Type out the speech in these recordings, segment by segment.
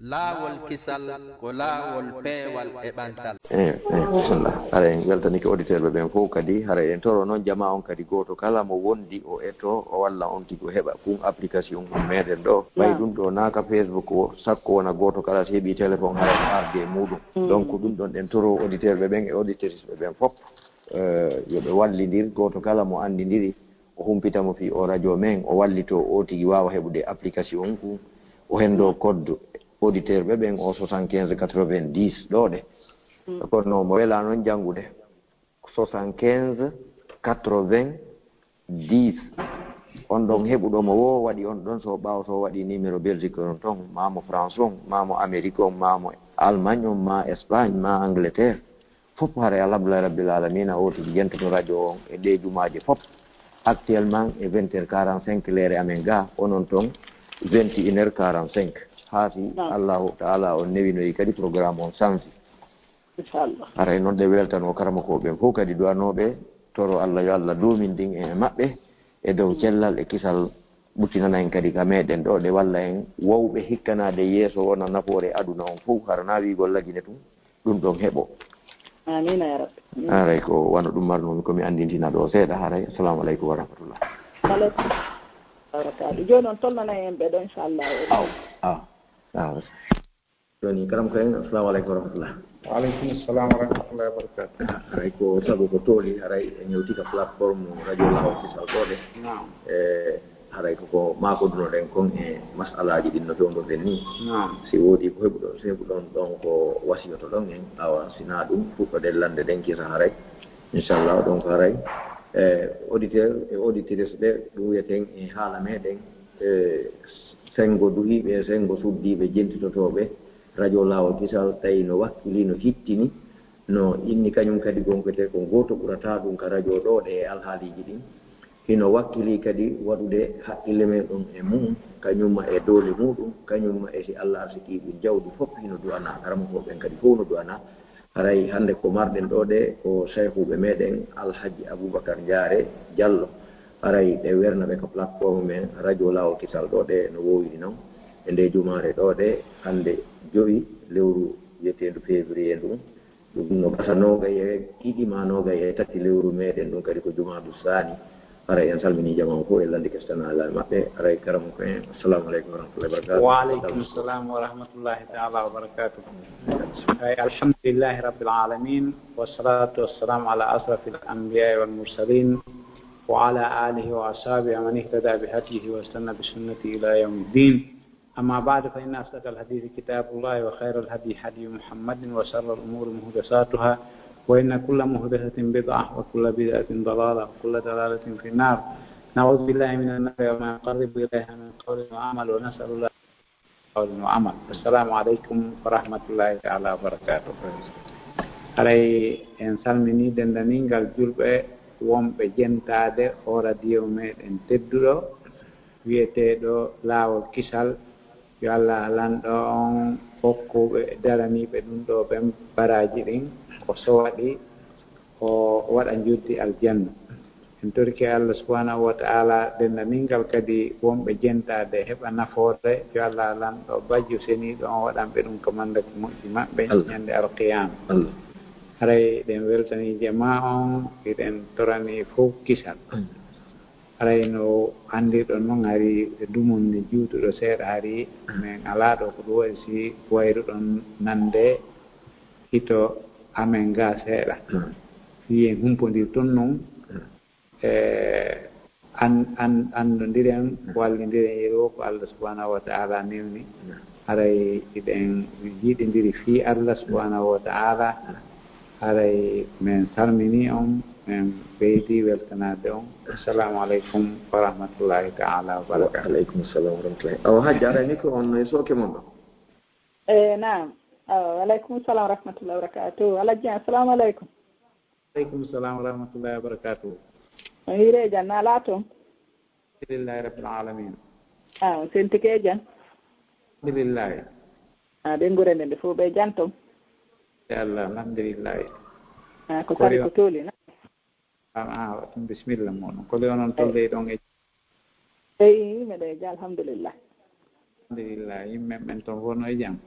laawol kisal ko laawol peewal e ɓantal. Bismillah. Hara en weltanike auditeur ɓe ɓen fof kadi hara en toro noon jama on kadi goto kala mo wondi o etto o walla on tigi o heɓa kum application ɗum meɗen ɗo ɓay ɗum ɗo naka Facebook o sakko wona goto kala so heeɓi téléphone hara o arde e muɗum donc ɗum ɗon en toro auditeur ɓe ɓen e auditrice ɓe ɓen fof yoɓe wallidir goto kala mo andidiri o humpitamo fi o radio men o wallito o tigi wawa heɓude application ku o hendo code auditeur ɓe ɓen o 75 90 ɗo ɗe kono mo wela noon janngude 75 90 on ɗon heɓuɗomo wo waɗi on ɗon so ɓaawa so waɗi numéro Belgique on ton mamo France on mamo Amérique on mamo Allemagne on ma Espagne ma Angleterre fof hara alhamdulillah rabbil alamina o tigi jentoto radio on e ɗe jumaji fof actuellement e 20h45 leere amen ga onon ton 21h45 haati allahu taala on newinoyi kadi programme on sansi inchallah ara noon ɗe weltano karamakoɓe fof kadi duwanoɓe toro Allah yo Allah duumin ndin e maɓɓe e dow cellal e kisal ɓuttinana en kadi ka meɗen ɗo ɗe walla en wowɓe hikkanade yeeso wona nafoore aduna on fof hara na wigol lagine tum ɗum ɗon heeɓo amina ya rabbi haray ko wano ɗum marnomi komi andintina ɗo seeɗa haray assalamu aleykum wa rahmatullah aleykum barakatu joni on tolnana en ɓe ɗo inchallah joni karam ko en assalamu aleykum wa rahmatullah waaleykum assalam wa rahmatullahi wa barakatuh haray ko sabu ko tooli haray e ñewtika plateforme radio law kisal ɗoɗe haray koko makodunoɗen kon e masalaji ɗin no fewdoɗen ni si woodi ko heɓuɗo so heɓuɗon ɗon ko wasiyoto ɗon en awa sina ɗum fuɗɗoɗen lande ɗen kisa haray inchallah donc haray auditeur e auditrice ɓe ɗum wiyeten e haala meɗen sengo duhiɓe sengo suddiɓe jentitotoɓe radio lawol kisal tawi no wakkili no hittini no inni kañum kadi gonkote ko goto ɓurata ɗum ka radio ɗo ɗe e alhaaliji ɗin hino wakkili kadi waɗude haqqille men ɗum e mum kañumma e doole muɗum kañumma e si Allah arsiki ɗum jawdi fof hino duwana karamakoɓen kadi fof no duwana haray hande ko marɗen ɗo ɗe ko cheikhuɓe meɗen alhaji aboubacar diare diallo haray ɗe wernaɓe ko plateforme men radio lawol kisal ɗo ɗe no wowiri noon e nde jumare ɗo ɗe hande joyi lewru wiyetendu février ɗum ɗum no gasa nogay e ɗiɗima nogay e tati lewru meɗen ɗum kadi ko jumadu sani aray en salmini jamama fof e landi kestanala maɓɓe aray karama ko en assalamu aleykum wa rahmatullahi wa barakatuh waaleykum assalam wa rahmatullahi taala wa barakatuh ay alhamdulillahi rabbil alamin wassalatu wassalamu ala asrafil anbiya'i wal mursalin wa ala alihi wa ashabihi man ihtada bihadihi wa istanna bisunnati ila yawmiddin أما بعد فإن أصدق الحديث كتاب الله وخير الهدي هدي محمد وشر الأمور محدثاتها وإن كل محدثة بدعة وكل بدعة ضلالة وكل ضلالة في النار نعوذ بالله من النار وما يقرب إليها من قول وعمل ونسأل الله قول وعمل السلام عليكم ورحمة الله تعالى وبركاته علي إنسان مني دندنينغال جلبة wonɓe jentade o radio meɗen tedduɗo wiyeteɗo laawol kisal yo Allah lanɗo on hokkuɓe daraniɓe ɗum ɗo ɓen baraji ɗin ko so waɗi o waɗa juddi aljanna en torki Allah subhanahu wa ta'ala dendaningal kadi wonɓe jentade heɓa nafoore yo Allah lanɗo bajju seniɗo on waɗanɓe ɗum ko mandaki moƴƴi maɓɓe ñande alqiyama haray ɗen weltani jama on eɗen torani fof kisal haray no andirɗon noon hari dumunde juutuɗo seeɗa hari min ala ɗo ko ɗum waɗi si wayruɗon nande hito amen ga seeɗa wiyen humpodir toon noon andodiren wallidiren yeeɗo ko Allah subhanahu wa ta'ala newni haray iɗen jiiɗidiri fi Allah subhanahu wa ta'ala haray min salmini on min ɓeydi weltanade on assalamu aleykum wa rahmatullahi taala wa barakatuh aleykum assalam wa rahmatullahi awa hajji arani ko on e sooke mon ɗo naam aleykum salam wa rahmatullahi wa barakatuh alhaji assalamu aleykum aleykum salam wa rahmatullahi wa barakatuh on hiire jan ala toon alhamdulillahi rabbil alamin on sentike jan alhamdulillahi ɓe gurende nde fof ɓe jan toon Allah alhamdulillahi ko sari ko tooli na bisimilla moɗon ko lewonon tolle ɗon e eyi yimɓe ɗo e ja alhamdulillah alhamdulillah yimɓe ɓen toon wono e jaam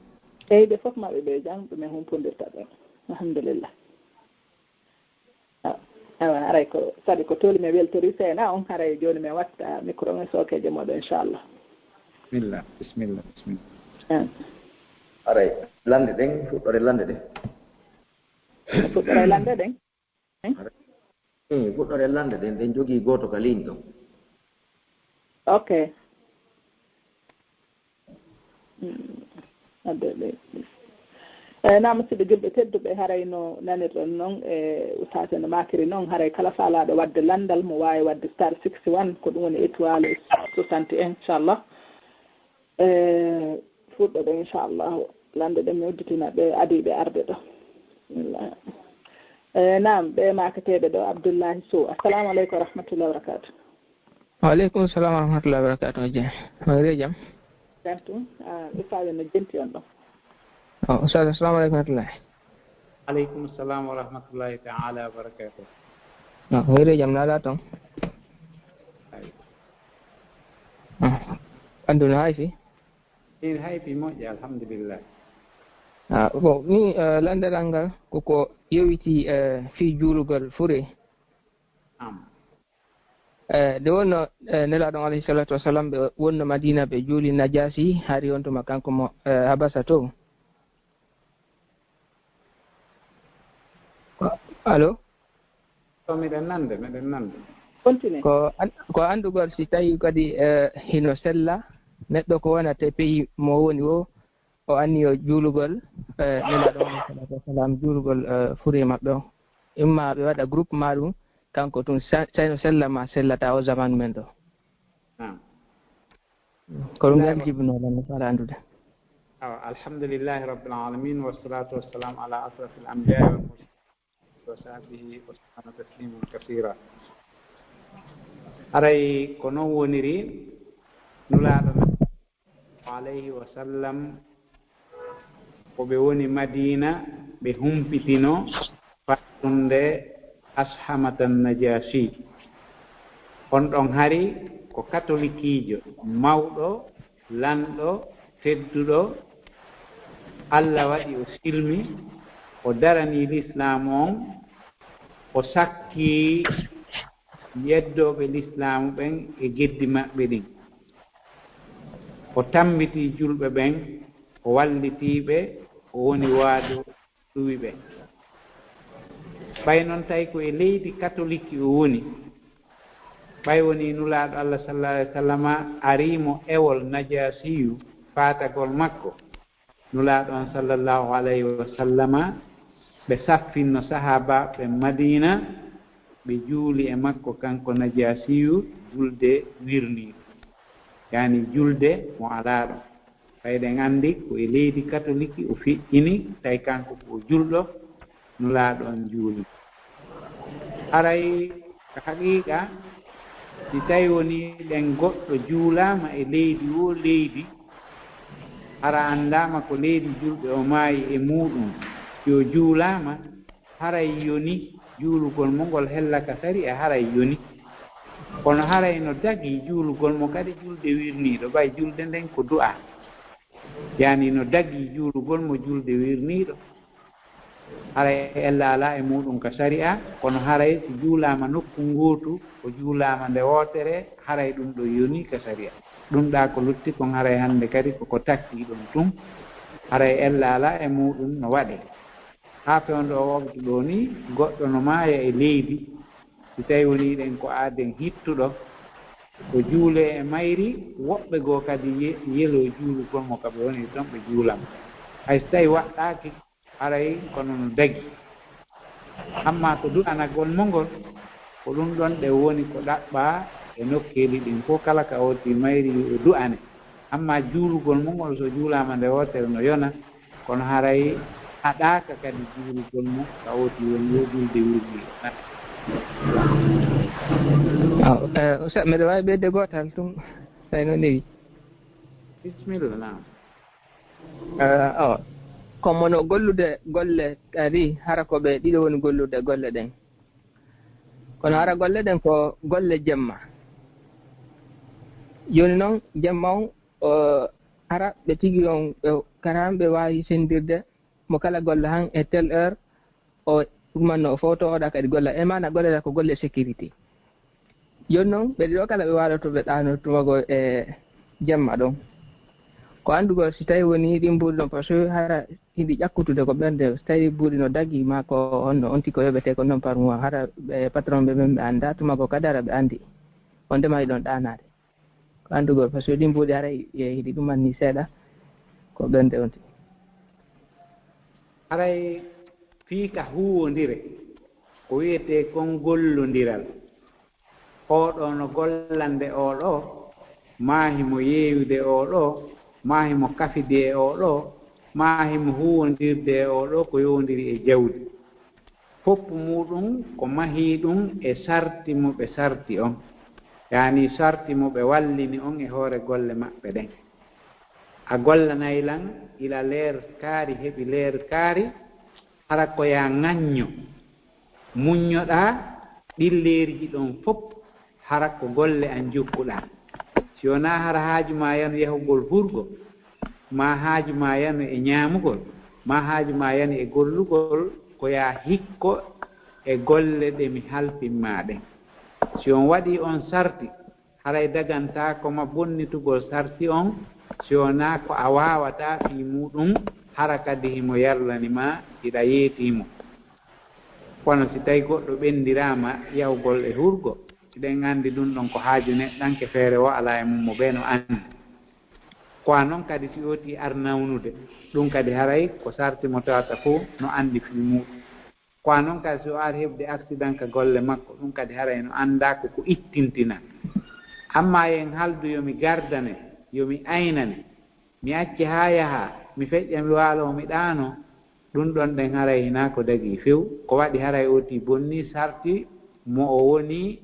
eyyi ɓe fof maɓe ɓe jam ɗumen humpondirta ɓe alhamdulillah awa haray ko saɗi ko toli mi weltori seena on haray joni mi watta micro men sokeje moɗo inchallah bisimilla aray lande ɗen fuɗɗore lande ɗen fuɗɗore lande ɗen fuɗɗore lande ɗen ɗen jogii gooto ka ligne ɗon ok adde ɓe na musidɓe julɓe tedduɓe haray no nanirɗon noon e ustate no makiri noon haray kala faalaɗo wadde landal mo wawi wadde star 61 ko ɗum woni étoile 61 inchallah fuɗɗo ɗo inchallah lande ɗen mi udditina ɓe adiɓe arde ɗo bismillah nam ɓe makateɓe ɗo Abdoullahi Sow assalamu aleykum wa rahmatullahi wa barakatuh. Waaleykum salam wa rahmatullahi wa barakatuh. Dieng mayre jam tantu ɓe fawi no jenti on ɗon Ustaz assalamu aleykum wa rahmatullahi. Aleykum salam wa rahmatullahi ta'ala wa barakatuh. Mayre jam naɗa toon andu no hayfi in hayfi moƴƴi alhamdulillah. Bon ni landeɗal ngal koko yewiti fi juulugol fure nde wonno nelaɗon alayhi salatu wasalam ɓe wonno Madina ɓe juuli Najasi hari on tuma kanko mo Habasa to. Allo miɗen nande continue ko andugol si tawi kadi hino sella neɗɗo ko wonata pays mo woni o anni yo juulugol nelaɗo alayhi salatu wasalam juulugol fure maɓɓe o imma ɓe waɗa groupe ma ɗum kanko tun sayno sella ma sellata o zaman men ɗo ko ɗum gal jibinoɗon no fala andude. alhamdulillahi rabbil alamin wassalatu wassalamu ala asrafil anbiya wal mursalin wa sahbihi wa sallama tasliman kathira. aray ko noon woniri nulaɗo alayhi wa sallam ko ɓe woni Madina ɓe humpitino fattunde Ashamatan Najasi on ɗon hari ko katolikijo mawɗo lanɗo tedduɗo Allah waɗi o silmi o darani l'islam on o sakki yeddoɓe l'islam ɓen e geddi maɓɓe ɗin o tambiti julɓe ɓen o wallitiɓe o woni waado ɗuwiɓe ɓay noon tawi ko e leydi catholique o woni ɓay woni nulaaɗo Allah sallallahu alaihi wa sallam arimo ewol Najasiyu fatagol makko nulaaɗo on sallallahu alaihi wa sallam ɓe saffinno sahaba ɓe Madina ɓe juuli e makko kanko Najasiyu julde wirniiɗo yani julde mo alaaɗo ɓayɗen anndi ko e leydi catholique o fiƴƴini tawi kanko ko julɗo nulaaɗo on juuli aray haqiqa si tawi woni ɗen goɗɗo juulama e leydi o leydi hara anndama ko leydi julɓe o maayi e muɗum yo juulama haray yoni juulugol mo ngol hellaka sari e haray yoni kono haray no dagi juulugol mo kadi julde wirniiɗo ɓay julde nden ko du'a yani no dagi juulugol mo julde wirniiɗo haray ella ala e muɗum ka sari'a kono haray so juulama nokku gootu ko juulama nde wootere haray ɗum ɗo yoni ka sari'a ɗum ɗa ko lutti kon haray hannde kadi koko takki ɗum tun haray ella ala e muɗum no waɗe haa fewndo o waktu ɗo ni goɗɗo no maaya e leydi si tawi woni ɗen ko aaden hittuɗo ko juule e mayri woɓɓe goo kadi yelo juulugol mo kaɓe woni toon ɓe juulama hay so tawi waɗɗaki haray kono no dagi amma to du'anagol mo ngol ko ɗum ɗon ɗe woni ko ɗaɓɓa e nokkeeli ɗin fof kala ka woti mayri e du'ane amma juulugol mo ngol so juulama nde wotere no yona kono haray haɗaka kadi juulugol mo ka woti woni yo julde wirni Ustaz mbiɗa wawi ɓeyde gotal tum tawi no ndewi bisimilla nam comme no gollude golle kadi hara ko ɓe ɗiɗo woni gollude golle ɗen kono hara golle ɗen ko golle jemma joni noon jemma on hara ɓe tigi on karam ɓe wawi sendirde mo kala golla han e tel heure o ɗumanno photo oɗa kadi golla e mana gollata ko golle sécurité joni noon ɓeɗe ɗo kala ɓe waɗoto ɓe ɗano tumago e jemma ɗon ko andugol si tawi woni ɗin mbuɗi ɗon par ce que hara hiɗi ƴakkutude ko ɓernde so tawi mbuɗi no dagui ma ko honno on tiko yoɓete ko noon par mois hara ɓe patron ɓe men ɓe anda tumago kadi ara ɓe andi on ndema ɗon ɗanade ko andugol par ce que ɗin mbuɗi hara hiɗi ɗumanni seeɗa ko ɓernde on tigi haray fiika huwodire ko wiyete kon gollodiral oɗo no gollande oɗo maahimo yeewude oɗo maahimo kafide e oɗo maahimo huwodirde e oɗo ko yowdiri e jawdi foppu muɗum ko mahi ɗum e sarti mo ɓe sarti on yani sarti mo ɓe wallini on e hoore golle maɓɓe ɗen a gollanaylan ila leer kaari heɓi leer kaari hara ko ya ŋañño muññoɗa ɗilleeriji ɗon fof hara ko golle an jokkuɗa si wona hara haaju ma yano yahugol hurgo ma haaju ma yano e ñaamugol ma haaju ma yano e gollugol ko ya hikko e golle ɗe mi halfinma ɗen si on waɗi on sarti haray daganta koma bonnitugol sarti on si wona ko a wawata fi muɗum hara kadi himo yarlanima iɗa yeetimo kono si tawi goɗɗo ɓendirama yawgol e hurgo eɗen andi ɗum ɗon ko haaju neɗɗanke feere o ala e mum mo ɓe no andi koa noon kadi si oti arnawnude ɗum kadi haray ko sarti mo tawata fof no andi fi muɗum koa noon kadi si o ari heɓde accident ka golle makko ɗum kadi haray no anda ko ittintina amma yen haldu yomi gardane yomi aynane mi acci ha yaha mi feƴƴa mi waalo mi ɗaano ɗum ɗon ɗen haray hina ko dagi few ko waɗi haray oti bonni sarti mo o woni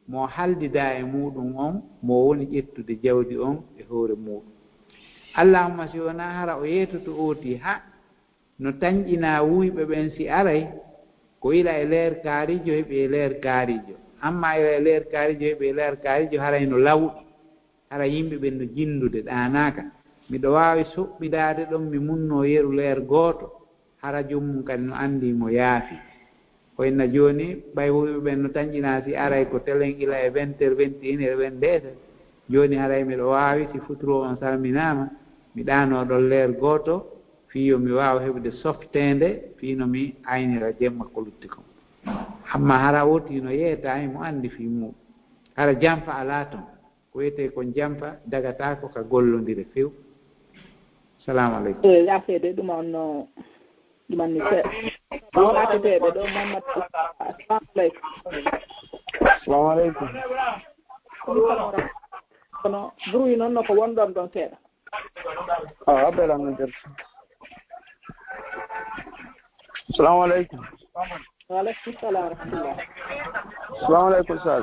mo haldida e muɗum on mo woni ƴettude jawdi on e hoore muɗum allahumma si wona hara o yeetoto oti ha no tañƴina wuyɓe ɓen si aray ko ila e leer kaarijo heɓi e leer kaarijo amma ila e leer kaarijo heɓi e leer kaarijo haray no lawɗi hara yimɓe ɓen no jindude ɗanaka miɗo wawi soɓɓidade ɗon mi munno yeru leer gooto hara jommum kadi no andi mo yaafi koyna joni ɓay wuyɓe ɓen no tañƴina si aray ko telen ila e 20 heures 21 heures 22 heures joni haray miɗo wawi si futuro on salminama mi ɗano ɗon leer gooto fiyo mi wawa heɓde softede fino mi aynira jemma ko lutti kom amma hara woti no yeetami mo andi fi muɗum hara jamfa ala ton ko wiyete kon jamfa dagata ko ka gollodire few salamu aleykum yafede ɗum onno ɗumanni seeɗa lateteɓe ɗo mamadou assalamu aleykum kono bruit noon no ko wonɗon ɗon seeɗa a beelami nder assalamu aleykum waaleykum salam wa rahmatullah assalamu aleykum sal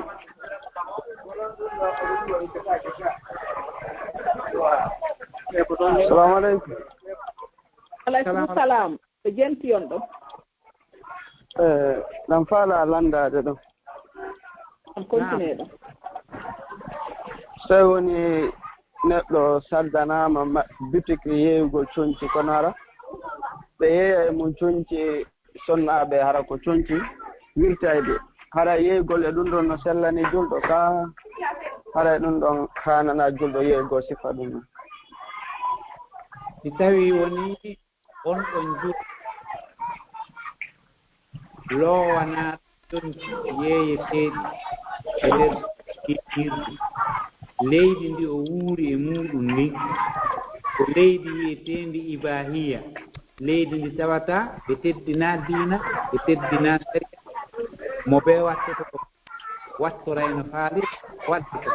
assalamu aleykum aleykum salam ɓe jenti on ɗo ɗam faala landade ɗon on continue ɗo so tawi woni neɗɗo saddanama boutique yeeyugol coñci kono hara ɓe yeeya e mum coñci sonnaɓe hara ko coñci wirtayde hara yeeygol e ɗum ɗon no sellani julɗo ka hara ɗum ɗon hanana julɗo yeeygol sifa ɗum ɗon si tawi woni on ɗon julɗo lowana coñci yeeyeteɗi e nder kirɗi leydi ndi o wuuri e muɗum ni ko leydi wiyetendi ibahiya leydi ndi tawata ɓe teddina diina ɓe teddina saria mo ɓe wattoto ko wattorayno faali wadde ko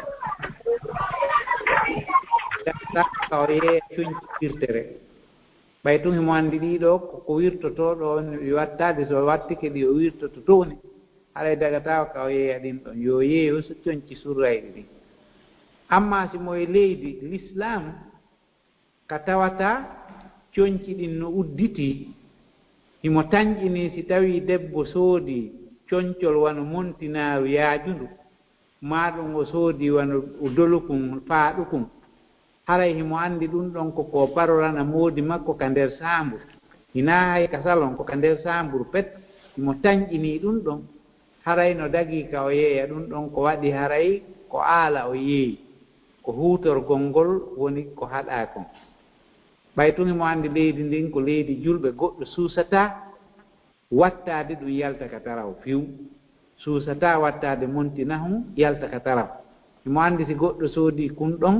ka o yeeya coñci firtere ɓay tun himo anndi ɗiɗo ko wirtotoɗo on wi wattade so wattike ɗi o wirtoto towni haɗa dagata ka o yeeya ɗin ɗon yo yeeyo so coñci surrayɗi ɗin amma si moye leydi l'islam ka tawata coñci ɗin no udditi himo tañƴini si tawi debbo soodi coñcol wano montinaaru yaajundu ma ɗum o soodi wano o dolukum faaɗukum haray himo andi ɗum ɗon koko parorana moodi makko ka nder samburu hina hay ka salon ko ka nder samburu pet himo tañƴini ɗum ɗon haray no dagi ka o yeeya ɗum ɗon ko waɗi haray ko aala o yeeyi ko huutorgol ngol woni ko haɗa kon ɓay tun himo andi leydi ndin ko leydi julɓe goɗɗo suusata wattade ɗum yalta ka taraw fiw suusata wattade montinahu yalta ka taraw himo andi si goɗɗo soodi kun ɗon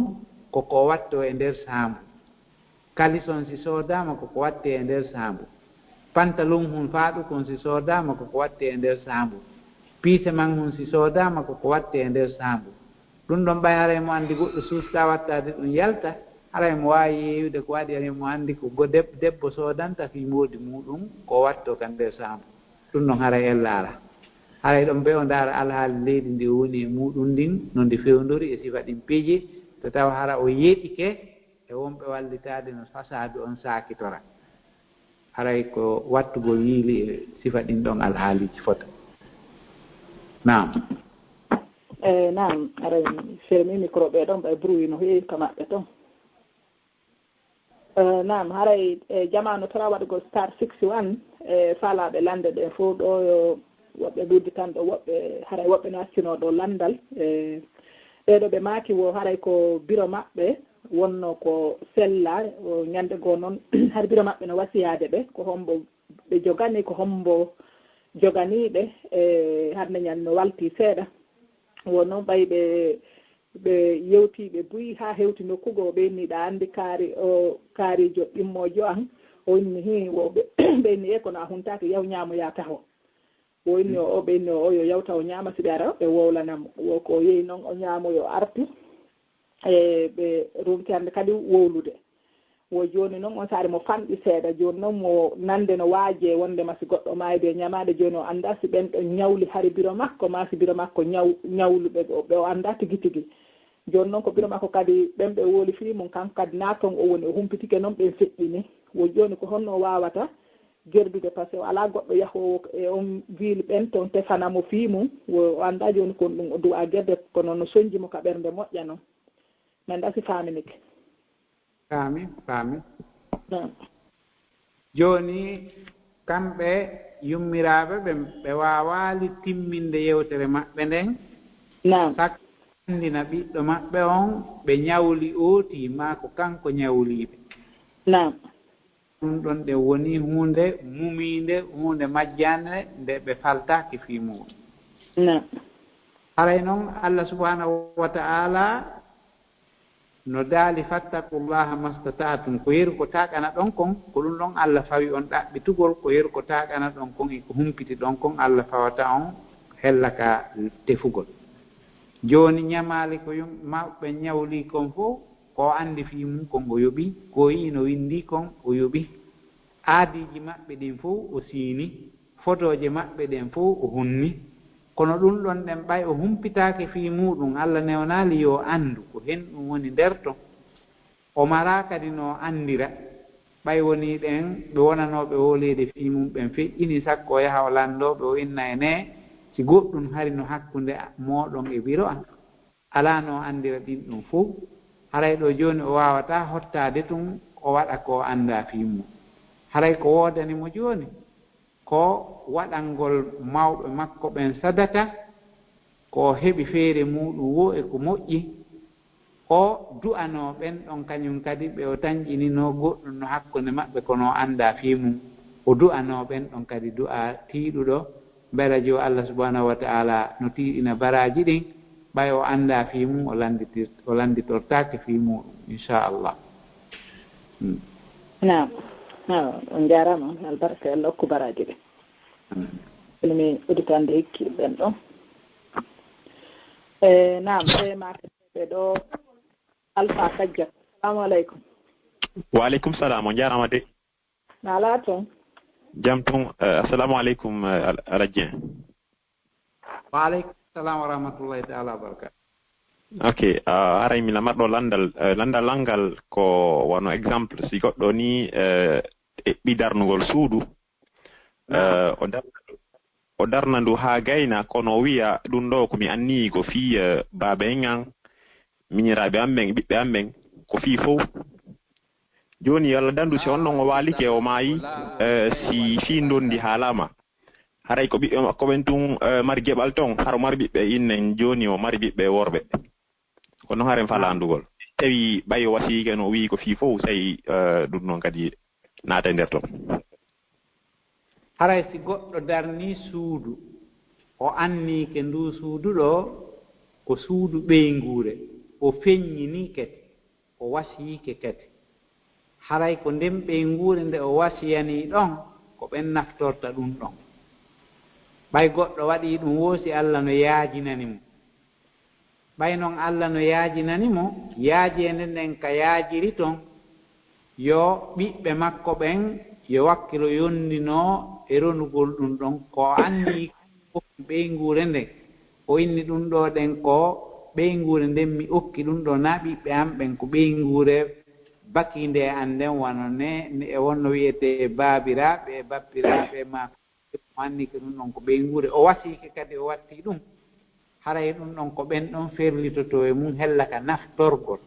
koko watto e nder saambu kalison si soodama koko watte e nder saambu pantalon hun faaɗu kon si soodama koko watte e nder saambu piise man hun si soodama koko watte e nder saambu ɗum ɗon ɓay haray mo andi goɗɗo suusata wattade ɗum yalta haray mo wawi yeeyude ko waɗi haray mo andi ko debbo soodanta fi moodi muɗum ko watto ka nder saambu ɗum ɗon haray en laara haray ɗon ɓe o ndaara alhaali leydi ndi woni e muɗum ndin no ndi fewndori e sifa ɗin piiji to tawa hara o yeɗike e wonɓe wallitade no fasadu on sakitora haray ko wattugol yiili e sifa ɗin ɗon alhaaliji fota nam nam aray fermi micro ɓe ɗon ɓe bruit no heewi ka maɓɓe ton nam haray jamanu tara waɗugol star 61 e faalaɓe lande ɗe fof ɗo yo woɓɓe luddi tan ɗo woɓɓe haray woɓɓe naccinoɗo landal ɓeɗo ɓe maaki wo haray ko biro maɓɓe wonno ko sella o ñande goo noon har biro maɓɓe no wasiyade ɓe ko hombo ɓe jogani ko hombo joganiɓe e harde ñande no walti seeɗa won noon ɓay ɓe yewti ɓe buyi ha hewti nokkugo o ɓeyniɗa andi kaarijo ɗimmojo an o inni hi wo ɓeyni e kono a huntaki yaw ñamoya taho o inni o ɓeyni o yo yawta o ñaama si ɓe ara ɓe wowlanamo wo ko yeeyi noon o ñaamoyo arti e ɓe ronki hande kadi wowlude wo joni noon on saari mo famɗi seeɗa joni noon mo nande no waaje wondema si goɗɗo mayde ñamade joni o anda si ɓen ɗo ñawli hari biro makko ma si biro makko ñawluɓe ɓe o anda tigui tigui joni noon ko biro makko kadi ɓen ɓe wooli fi mum kanko kadi naton o woni o humpitike noon ɓen feƴƴini wo joni ko honno wawata gerdude par ce que o ala goɗɗo yahowo e on wiili ɓen toon tefanamo fii mum o anda joni kon ɗum o duwa gerde kono no soñji mo ka ɓernde moƴƴa noon mi anda si faminike faami joni kamɓe yummiraɓe ɓe wawali timminde yewtere maɓɓe nden sak andina ɓiɗɗo maɓɓe on ɓe ñawli ooti ma ko kanko ñawliɓe ɗum ɗon ɗe woni hunde muminde hunde majjande nde ɓe faltaki fi muɗum haray noon Allah subhanahu wa ta'ala no daali fattakullaha mastata'tum ko yeru ko taƙana ɗon kon ko ɗum ɗon Allah fawi on ɗaɓɓitugol ko yeru ko taƙana ɗon kon eko humpiti ɗon kon Allah fawata on hella ka tefugol joni ñamali ko mawɓe ñawli kon fof ko andi fi mum kon o yoɓi ko yi no windi kon o yoɓi aadiji maɓɓe ɗin fof o siini photoje maɓɓe ɗen fof o hunni kono ɗum ɗon ɗen ɓay o humpitake fi muɗum Allah newnali yo andu ko hen ɗum woni nder ton o mara kadi no andira ɓay woni ɗen ɓe wonanoɓe wolede fi mum ɓen feƴƴini sakko o yaha o landoɓe o inna e ne si goɗɗum hari no hakkude moɗon e biro an ala no andira ɗin ɗum fof haray ɗo joni o wawata hottade tun o waɗa ko anda fi mum haray ko wodanimo joni ko waɗangol mawɓe makko ɓen sadaka ko heɓi feere muɗum wo e ko moƴƴi o du'ano ɓen ɗon kañum kadi ɓe o tañƴinino goɗɗum no hakkunde maɓɓe kono anda fi mum o du'ano ɓen ɗon kadi du'a tiiɗuɗo mbela jo Allah subhanahu wa ta'ala no tiiɗina baraji ɗin ɓay o anda fi mum o landitortake fi muɗum inchallah on jarama albarka Allah okku baraji ɗe mi uditande hikkiɓe ɓen ɗon nam ɓe makeɓe ɗo Alpha Kajja assalamu aleykum wa aleykum salam on jarama de na ala toon jam toon assalamu aleykum Aladien wa aleykum salam wa rahmatullahi taala wa barakatu ok aray mi lamarɗo landal langal ko wano exemple si goɗɗo ni eɓɓi darnugol suudu o darna ndu ha gayna kono o wiya ɗum ɗo komi anniyi ko fi baabe en an miñiraɓe amɓen ɓiɓɓe amɓen ko fi fof joni Allah dandu si on non o walike o maayi si fi ndondi haalama haray ko ɓiɓɓe makko ɓen tun mari geɓal ton haro mari ɓiɓɓe innen joni o mari ɓiɓɓe worɓe kono haren falandugol tawi ɓay o wasike no wi ko fi fof tawi ɗum noon kadi naata nder ton haray si goɗɗo darni suudu o annike ndu suudu ɗo ko suudu ɓeynguure o feññini kete o wasiyike kete haray ko nden ɓeynguure nde o wasiyani ɗon ko ɓen naftorta ɗum ɗon ɓay goɗɗo waɗi ɗum woosi Allah no yaajinani mo ɓay noon Allah no yaajinani mo yaajende nden ka yaajiri ton yo ɓiɓɓe makko ɓen yo wakkilo yondinoo e ronugol ɗum ɗon ko anni ɓeynguure nden o inni ɗum ɗo ɗen ko ɓeynguure nden mi okki ɗum ɗo na ɓiɓɓe am ɓen ko ɓeynguure bakinde an nden wano ne e wonno wiyete baabiraaɓe e bappiraaɓe ma anni ko ɗum ɗon ko ɓeynguure o wasike kadi o watti ɗum haray ɗum ɗon ko ɓen ɗon ferlitoto e mum hella ka naftorgol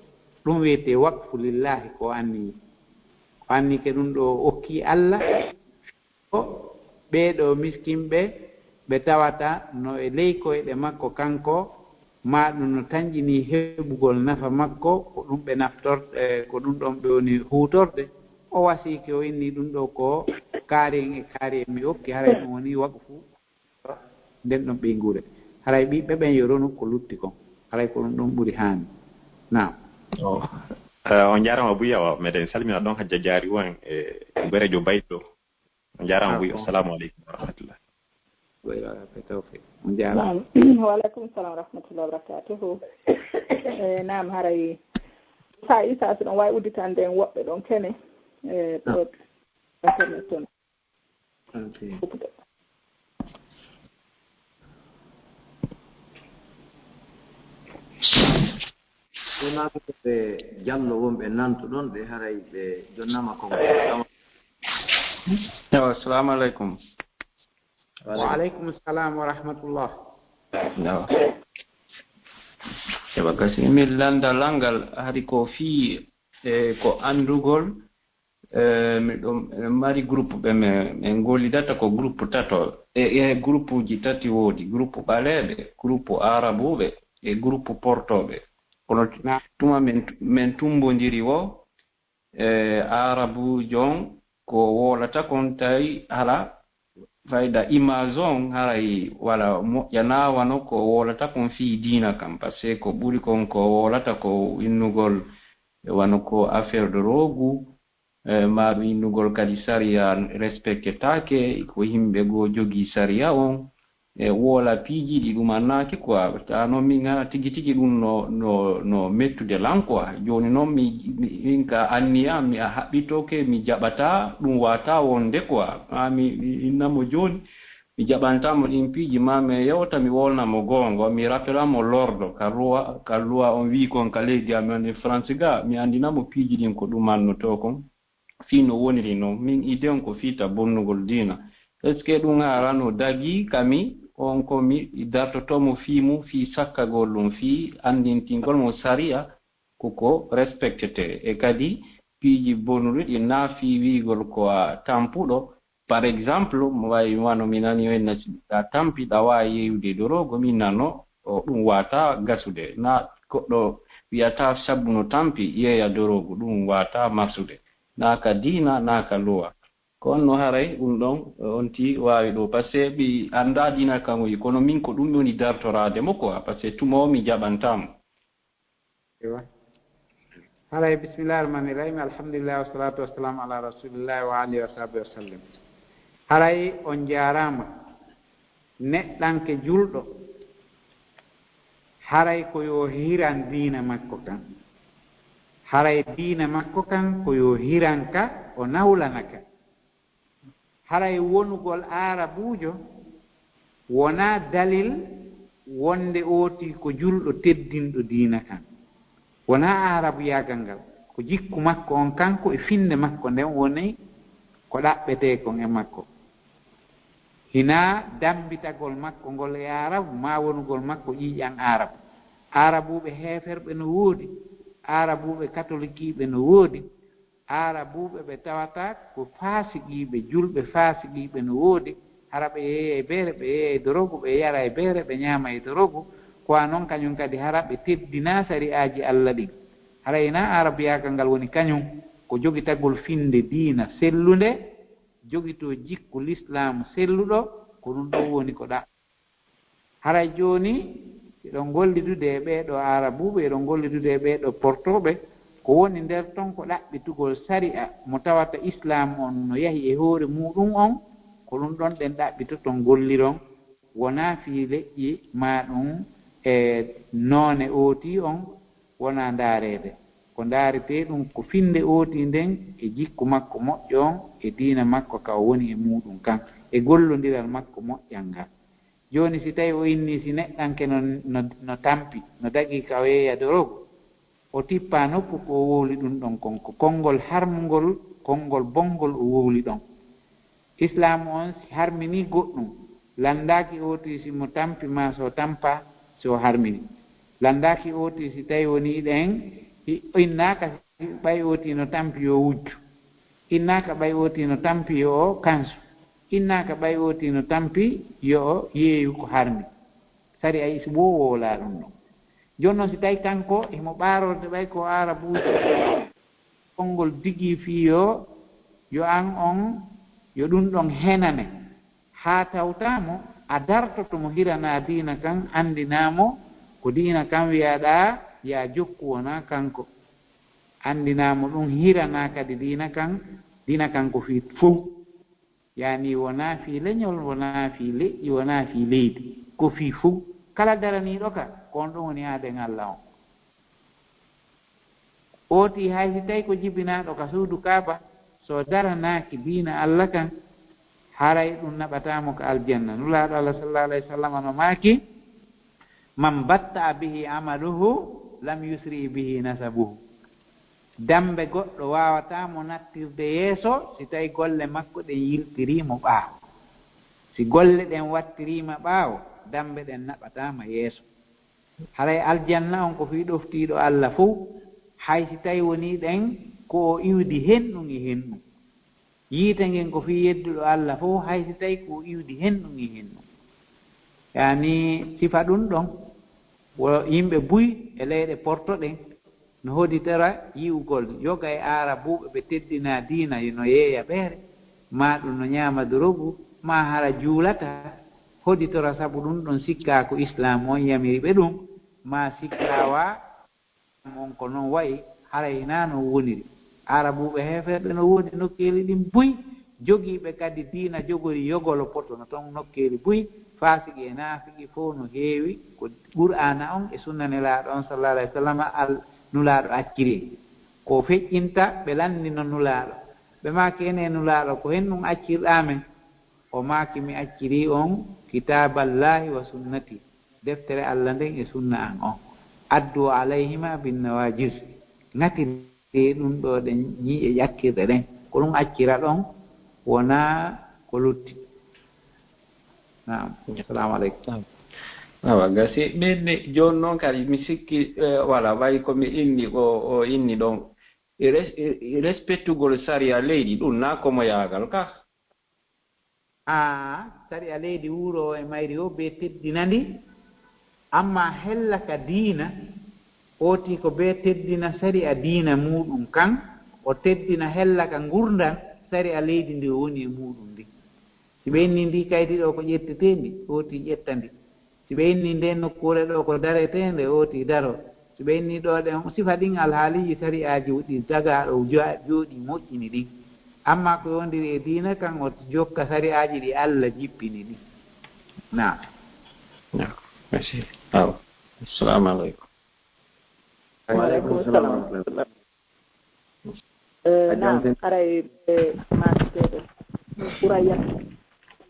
ɗum wiyete wakfu lillahi ko anni ke ɗum ɗo okki Allah o ɓeeɗo miskinɓe ɓe tawata no e ley koyɗe makko kanko ma ɗum no tañƴini heɓugol nafa makko ko ɗum ɓe naftorte ko ɗum ɗon ɓe woni huutorde o wasike o inni ɗum ɗo ko kaari e kaari mi okki haray ɗum woni wakfu nden ɗon ɓeynguure haray ɓiɓɓe ɓen yo ronu ko lutti kon haray ko ɗum ɗon ɓuri haani nam on jarama buya meɗen salmina ɗon hajja jaari won e berejo bayɗo on jarama buya assalamu aleykum wa rahmatullah on jarama waaleykum salam wa rahmatullah wa barakatuhu nam haray sa isa so ɗon wawi udditande en woɓɓe ɗon kene ɗo internet toon ɓe jallo wonɓe nanto ɗon ɓe haray ɓe jonnama kongo assalamu aleykum wa aleykum salam wa rahmatullah ewa gasi min landal ngal hari ko fii ko andugol miɗo mari groupe ɓe min gollidata ko groupe tato e groupe uji tati woodi groupe ɓaleɓe groupe arabuɓe e groupe portoɓe kono tuma min tumbodiri o arabu jon ko wolata kon tawi hala fayda image on haray wala moƴƴana wano ko wolata kon fii diina kam par ce que ko ɓuri kon ko wolata ko innugol wano ko affaire de rogu ma ɗum innugol kadi sariya respectetake ko yimɓe goo jogii sariya on e woola piiji ɗi ɗum annake quoi tano min tigi tigi ɗum no mettude lan quoi joni noon min ka anniya mi haɓɓitoke mi jaɓata ɗum wata wonde quoi mi innamo joni mi jaɓantamo ɗin piiji ma mi yewta mi wolnamo gongo mi rappelamo lordo ka loi on wi kon ka leydi amen e france ga mi andinamo piiji ɗin ko ɗum annoto kon fi no woniri noon min idée on ko fiita bonnugol diina est ce que ɗum harano dagi kami on ko mi dartotomo fiimu fi sakkagol ɗum fi andintingol mo sariya koko respectete e kadi piiji bonuɗi ɗi na fi wiigol ko a tampuɗo par exemple mo wawi wano mi nani o enna a tampiɗa wawi yeyude dorogo min nano o ɗum wata gasude na goɗɗo wiyata sabu no tampi yeeya dorogo ɗum wata marsude naka diina naka luwa kono no haray ɗum ɗon onti wawi ɗo par ce que ɓi anda dina kamoyi kono min ko ɗum woni dartorade mo quoi par ce que tuma o mi jaɓantamo ewa haray bisimillahi rahmani rahim alhamdulillah wa salatu wassalamu ala rasulillahi wa alihi wa sahbihi wa sallam haray on jarama neɗɗanke julɗo haray ko yo hiran diina makko kan haray diina makko kan ko yo hiranka o nawlanaka haray wonugol arabujo wona dalil wonde ooti ko julɗo teddinɗo diina kan wona arabu yagal ngal ko jikku makko on kanko e finde makko nden woni ko ɗaɓɓete kon e makko hina dambitagol makko ngol e arabu ma wonugol makko ƴiƴan arabu arabuɓe heferɓe no woodi arabuɓe catholique no woodi arabuɓe ɓe tawata ko faasiqiɓe julɓe faasiqiɓe no woodi hara ɓe yeeya e beere ɓe yeeya e dorogu ɓe yara e beere ɓe ñaama e dorogu kowa noon kañum kadi hara ɓe teddina sari'aji Allah ɗin harayna arabiyakal ngal woni kañum ko jogitagol finde diina sellunde jogito jikku l'islam selluɗo ko ɗum ɗo woni ko ɗa haray jooni eɗon gollidude e ɓeeɗo arabuɓe eɗon gollidude e ɓeeɗo portoɓe ko woni nder ton ko ɗaɓɓitugol sari'a mo tawata islam on no yahi e hoore muɗum on ko ɗum ɗon ɗen ɗaɓɓitoton golliron wona fii leƴƴi ma ɗum e noone ooti on wona ndaareede ko ndaarete ɗum ko finde ooti nden e jikku makko moƴƴo on e diina makko ka o woni e muɗum kan e gollondiral makko moƴƴal ngal jooni si tawi o inni si neɗɗanke no tampi no dagii ka o yeeya dorogo o tippa nokku ko o wowli ɗum ɗon kon ko konngol harmugol konngol bonngol o wowli ɗon islam on si harmini goɗɗum lanndaki ooti si mo tampi ma so tampa so harmini lanndaki ooti si tawi woni ɗen innaka ɓay ooti no tampi yo wujju innaka ɓay ooti no tampi yo o kansu innaka ɓay ooti no tampi yo o yeeyu ko harmi sari a si wowowla ɗum ɗon jooni noon si tawi kanko emo ɓaarorde ɓay ko arabuuji konngol digii fii yo an on yo ɗum ɗon henane haa tawtamo a dartotomo hirana diina kan anndinamo ko diina kan wiyaɗa ya jokku wona kanko anndinamo ɗum hirana kadi diina kan ko fii fof yani wona fii leñol wona fii leƴƴi wona fii leydi ko fii fof kala daraniɗo ka kon ɗum woni haaden Allah on ooti hay si tawi ko jibinaɗo ka suudu kaaba so daranaki diina Allah kan haray ɗum naɓatamo ko aljanna nulaaɗo Allah sallallahu alayhi wa sallam no maaki man batta bihi amaluhu lam yusri bihi nasabuhu dambe goɗɗo wawatamo nattirde yeeso si tawi golle makko ɗen yiltirimo ɓaawo si golle ɗen wattirima ɓaawo dambe ɗen naɓatama yeeso haray aljanna on ko fii ɗoftiɗo Allah fof hay si tawi woni ɗen ko o iwdi henɗum e henɗum yiite ngen ko fii yedduɗo Allah fof hay si tawi ko o iwdi henɗum e henɗum yani sifa ɗum ɗon wo yimɓe buy e leyɗe portoɗen no hoditora yiwgol yoga e arabuɓe ɓe teddina diina no yeeya ɓeere ma ɗum no ñaama dorogu ma hara juulata hoditora sabu ɗum ɗon sikka ko islam on yamiri ɓe ɗum ma sikkawa on ko noon wayi harayna no woniri arabuɓe heferɓe no woodi nokkeeli ɗin buy jogiiɓe kadi diina jogori yogolo poto no toon nokkeeli buy faasiki e naafiki fof no heewi ko qur'ana on e sunnanelaaɗo on sallallahu alayhi wa sallam nulaaɗo acciri ko feƴƴinta ɓe lanndino nulaaɗo ɓe maaki ene nulaaɗo ko hen ɗum accirɗamen o maaki mi acciri on kitaballahi wa sunnati deftere Allah nden e sunna an on addu alayhima binnawajis ŋatiri ɗum ɗo ɗen ñiiƴe ƴakkirɗe ɗen ko ɗum accira ɗon wona ko lutti nam assalamu aleykum awa gasi ɓenni jooni noon kadi mi sikki voilà wayi komi inni o inni ɗon respectugol saria leydi ɗum na komo yaagal ka saria leydi wuro e mayri o be teddinandi amma hella ka diina ooti ko be teddina saria diina muɗum kan o teddina hella ka gurdan saria leydi ndi woni e muɗum ndi si ɓe inni ndi kaydi ɗo ko ƴettetendi ooti ƴettandi si ɓe inni nden nokkure ɗo ko daretende ooti daro si ɓe inni ɗo ɗen sifa ɗin alhaaliji sari'aji ɗi dagaɗo jooɗi moƴƴini ɗin amma ko yondiri e diina kan o jokka sari'aji ɗi Allah jippini ɗin na merci aw assalamu aleykum waaleykum salam nam aray masteɗo ɓuraya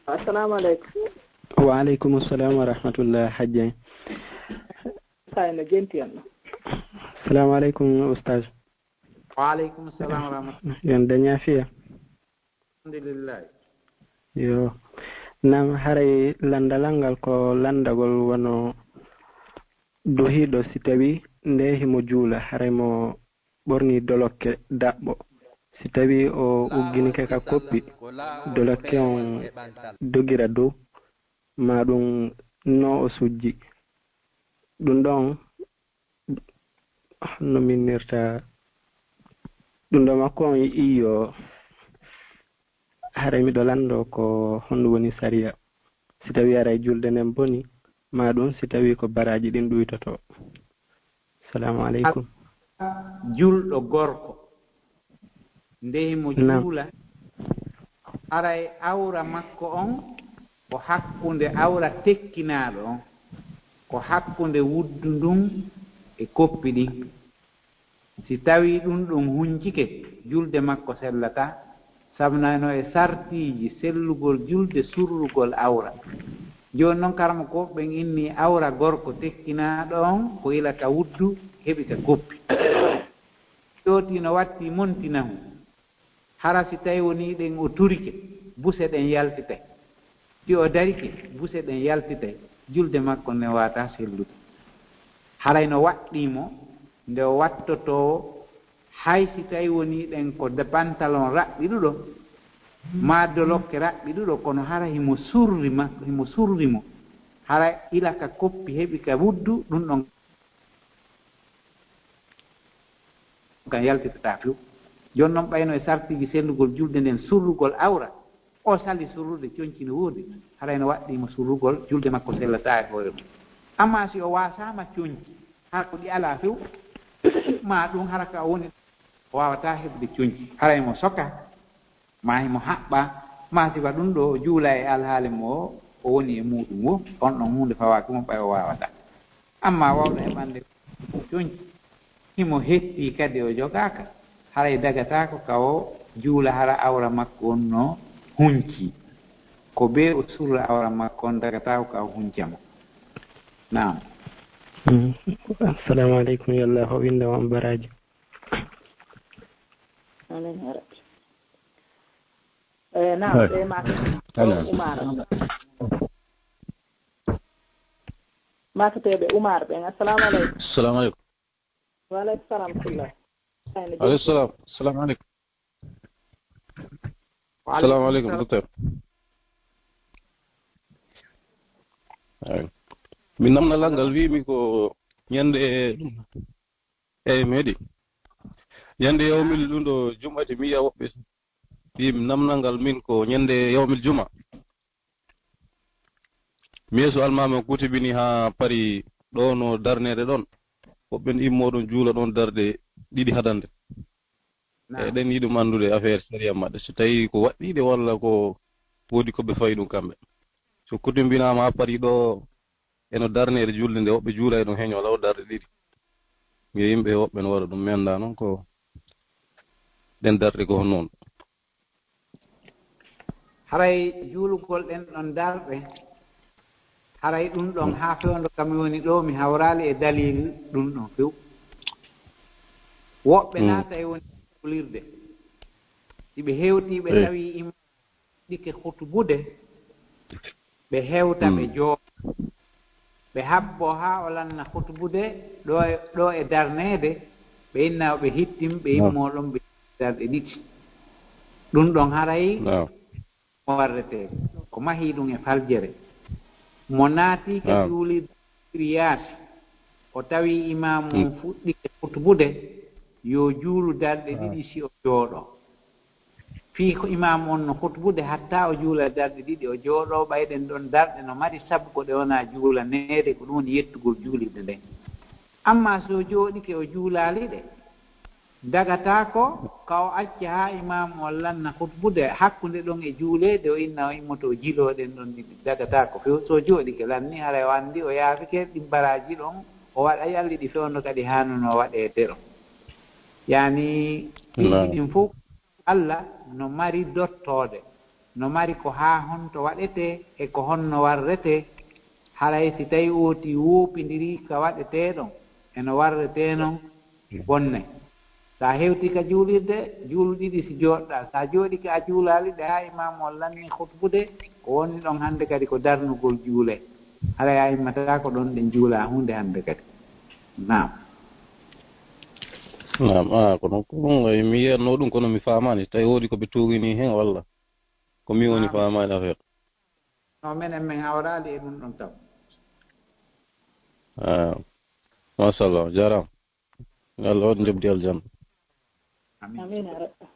assalamu aleykum waaleykum assalam wa rahmatullah hajjan sayno jenti on assalamu aleykum oustage waaleykum assalam wa rahmatullah yon daña fiya alhamdulillah yo nam haray landalal ngal ko landagol wono dohiɗo si tawi nde himo juula haray mo ɓorni dolokke daɓɓo si tawi o ugginike ka koppi dolokke on dogira dow ma ɗum no o sujji ɗum ɗon no minnirta ɗum ɗo makko on iyo haray miɗo lando ko honno woni sariya si tawi aray julde nden boni ma ɗum si tawi ko baraji ɗin ɗuytoto. Assalamu aleykum. Julɗo gorko ndehimo juula aray awra makko on ko hakkunde awra tekkinaɗo on ko hakkunde wuddu ndun e koppi ɗin si tawi ɗum ɗum huncike julde makko sellata sabnano e sartiji sellugol julde surrugol awra joni noon karama ko ɓen inni awra gorko tekkinaɗo on ko ilata wuddu heɓi ka koppi ƴooti no watti montinahu hara si tawi woni ɗen o turike buse ɗen yaltitay si o darike buse ɗen yaltitay julde makko ne wata sellude haray no waɗɗimo nde o wattoto hay si tawi woni ɗen ko pantalon raɓɓiɗuɗo ma dolokke raɓɓiɗuɗo kono hara himo surri makko himo surrimo hara ila ka koppi heɓi ka wuddu ɗum ɗon kan yaltitata few joni noon ɓayno e sartiji sellugol julde nden surrugol awra o sali surrude coñci no woodi haray no waɗɗimo surrugol julde makko sellata e hoore mum amma si o wasama coñci har ko ɗi ala few ma ɗum hara ka woni o wawata heɓde coñci haray mo soka ma himo haɓɓa ma sifa ɗum ɗo juula e alhaali mo o woni e muɗum wo on ɗon hunde fawaki mo ɓay o wawata amma wawɗo heɓande coñci himo hetti kadi o jogaka haray dagatako ka o juula hara awra makko on no hunci ko be o surra awra makko on dagatako ka o huncamo nam. Assalamu aleykum yallah o winda on baraji. Naam matateɓe Oumar ɓen. Assalamu aleykum. Assalamu aleykum. Wa aleykum salam tullah. Aleykum salam. Assalamu aleykum. Assalamu aleykum docteur. Min namdal ngal wimi ko ñande eyi meeɗi ñande yawmil ɗum ɗo jumɓati mi yiya woɓɓe wimi namdal ngal min ko ñande yawmil juma mi yeeso almami kutibini ha pari ɗo no darnede ɗon woɓɓen immoɗon juula ɗon darde ɗiɗi hadande eyi ɗen yiɗum andude affaire sariya maɓɓe so tawi ko waɗɗiɗe walla ko woodi koɓe fawi ɗum kamɓe so kutimbinama ha pari ɗo eno darnede julde nde woɓɓe juula e ɗum heño law darde ɗiɗi yo yimɓe woɓɓe no waɗa ɗum mi annda noon ko ɗen darɗe ko honnoon haray juulugol ɗen ɗon darɗe haray ɗum ɗon ha fewndo kam woni ɗo mi hawrali e dalil ɗum ɗon few woɓɓe naata e woni kulirde siɓe hewti ɓe tawi imɗike hutubude ɓe hewta ɓe joo ɓe habbo ha o lanna hutubude ɗo e darnede ɓe inna ɓe hittim ɓe immoɗon ɓe darɗe ɗiɗi ɗum ɗon haray mo warrete ko mahi ɗum e faljere mo naati ka juulirde yaasi o tawi imam mum fuɗɗike hutubude yo juulu darɗe ɗiɗi si o jooɗo fii ko imam on no hutubude hatta o juula darɗe ɗiɗi o jooɗo ɓayɗen ɗon darɗe no mari sabu ko ɗe wona juula neede ko ɗum woni yettugol juulirde nden amma so jooɗike o juulaali ɗe dagata ko ka o acca ha imam o lanna hutubude hakkunde ɗon e juuleede o inna o immoto o jilooɗen ɗon ɗiɗi dagata ko few so jooɗike lanni haray o anndi o yaafike ɗi baraji ɗon o waɗa yalli ɗi fewndo kadi hanuno waɗeede ɗo yani ɗin fof Allah no mari dottoode no mari ko haa honto waɗete e ko honno warrete haray si tawi ooti woopindiri ka waɗeteeɗon eno warrete noon bonne sa hewti ka juulirde juulu ɗiɗi si jooɗɗa sa jooɗike a juulaali ɗe haa imam o lanni hutbude ko wonni ɗon hannde kadi ko darnugol juule haray a immata ko ɗon ɗen juula hunde hannde kadi nam naam kono mi yiyatno ɗum kono mi famani tawi woodi ko ɓe togini hen walla ko mi woni famani affaire no menen min hawrali e ɗum ɗon taw machallah jarama Allah waɗ jobdi aljanna amin ya rabbi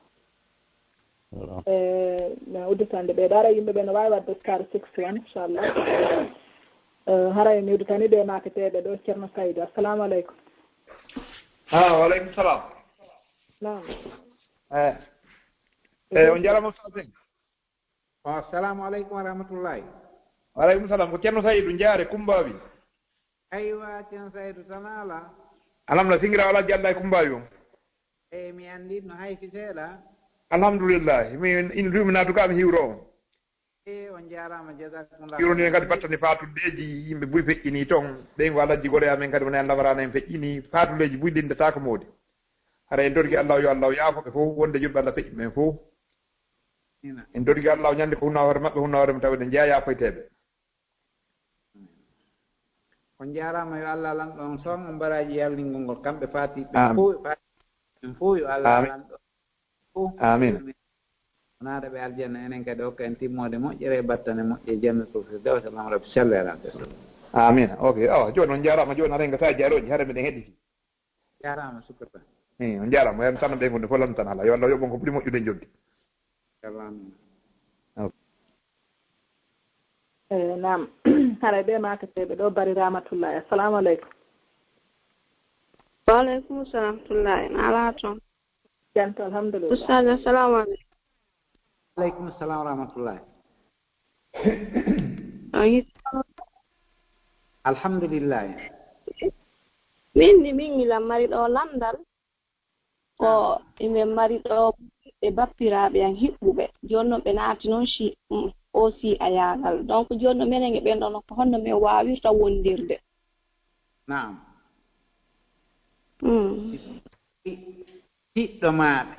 mi udditande ɓe ɗara yimɓe ɓe no wawi wadde scar 61 inchallah haray mi udditani ɓe maketeɓe ɗo ceerno Saydou assalamu aleykum waaleykum salam nam on jarama Ustaz assalamu aleykum wa rahmatullahi waaleykum salam ko ceerno Saydou jaare Kumbawi aywa ceerno Saydou tan ala alhamdulillah singira wala jalla e Kumbawi on mi andi no hayki seeɗa alhamdulillah in rumi natuka mi hiwro on on jarama jazakumullah hiwroni kadi battani fatuddeji yimɓe buy feƴƴini toon ɓen ko alhaji goɗo amen kadi wona en lawarano en feƴƴini fatulleji buy ɗindetaka moodi hara en dorgi Allah yo Allah yaafoɓe fof wonde julɓe Allah feƴƴi men fof en dorgi Allah ñande ko hunna hoore maɓɓe hunna hoore mum tawa ɗen jeeya yaafoyteɓe on jarama yo Allah lanɗo on son on mbaraji yalningol ngol kamɓe fatiɓe fof en fof yo Allah lanɗo fof amin onaɗa ɓe aljanna enen kadi hokka en timmode moƴƴere e battane moƴƴe jannatul firdaws allahumma rabbi salli ala amin ok joni on jarama joni aɗa sa jaaroji hara miɗen heɗɗiti jarama sukrata on jarama hen tanno ɓe gonde fof lamdo tan ala yo Allah yoɓon ko ɓuuri moƴƴude joddi nam haray ɓe maketeɓe ɗo bari rahmatullahi assalamu aleykum waaleykum salam tullahi ala toon janto alhamdulillah ustad assalamu aleykum aleykum salam wa rahmatullahi alhamdulillahi min gila mari ɗo landal ko ɓe mari ɗo ɓe bappiraɓe an hiɓɓuɓe joni noon ɓe naati noon aussi a yagal donc joni no minen e ɓen ɗon ko honno min wawirta wondirde naam hiɗɗo maɓe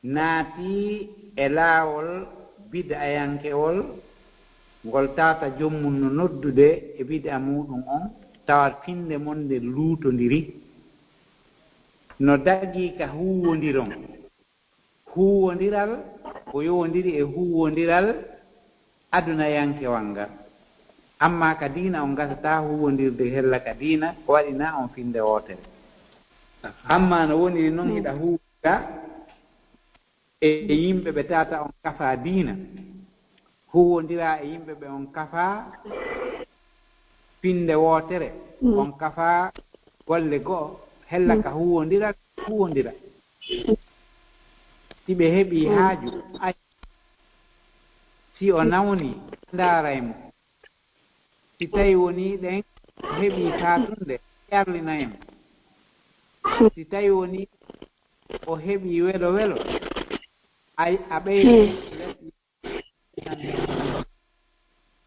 naati e laawol bid'ayankewol ngol tata jommum no noddude e bid'a muɗum on tawat finde mon nde luutondiri no dagi ka huwondiral ko yowondiri e huwondiral adunayankewal ngal amma ka diina on gasata huwondirde hella ka diina ko waɗina on finde wotere amma no woniri noon hiɗa huwga e yimɓe ɓe tata on kafa diina huwondira e yimɓe ɓe on kafa finde wotere on kafa golle go'o hella ka huwondira si ɓe heɓi haaju si o nawni ndaaraymo si tawi woni ɗen heɓi katunde ƴarlinaymo si tawi woni o heɓi welo welo a ɓeydi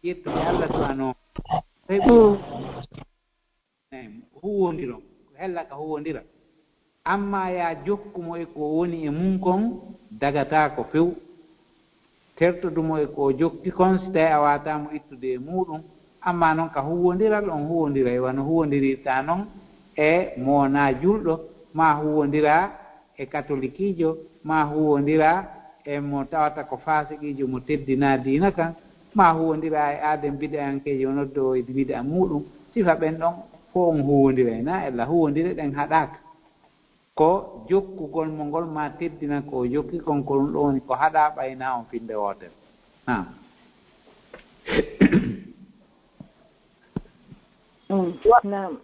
ƴettude Allah subhanahu heɓi huwondiron hella ka huwondira amma ya jokkumo e ko woni e mum kon dagata ko few tertodumo e ko jokki kon so tawi a watamo ittude e muɗum amma noon ka huwondiral on huwondira e wano huwondirirta noon e mona julɗo ma huwondira e catholique ma huwondira e mo tawata ko fasiqijo mo teddina diina kan ma huwondira e aadem bid'ankejo noddo e bid'a muɗum sifa ɓen ɗon fo on huwondira e na ella huwondire ɗen haɗaka ko jokkugol mo ngol ma teddina ko jokki kon ko ɗum ɗo woni ko haɗa ɓayna on finde wotere nam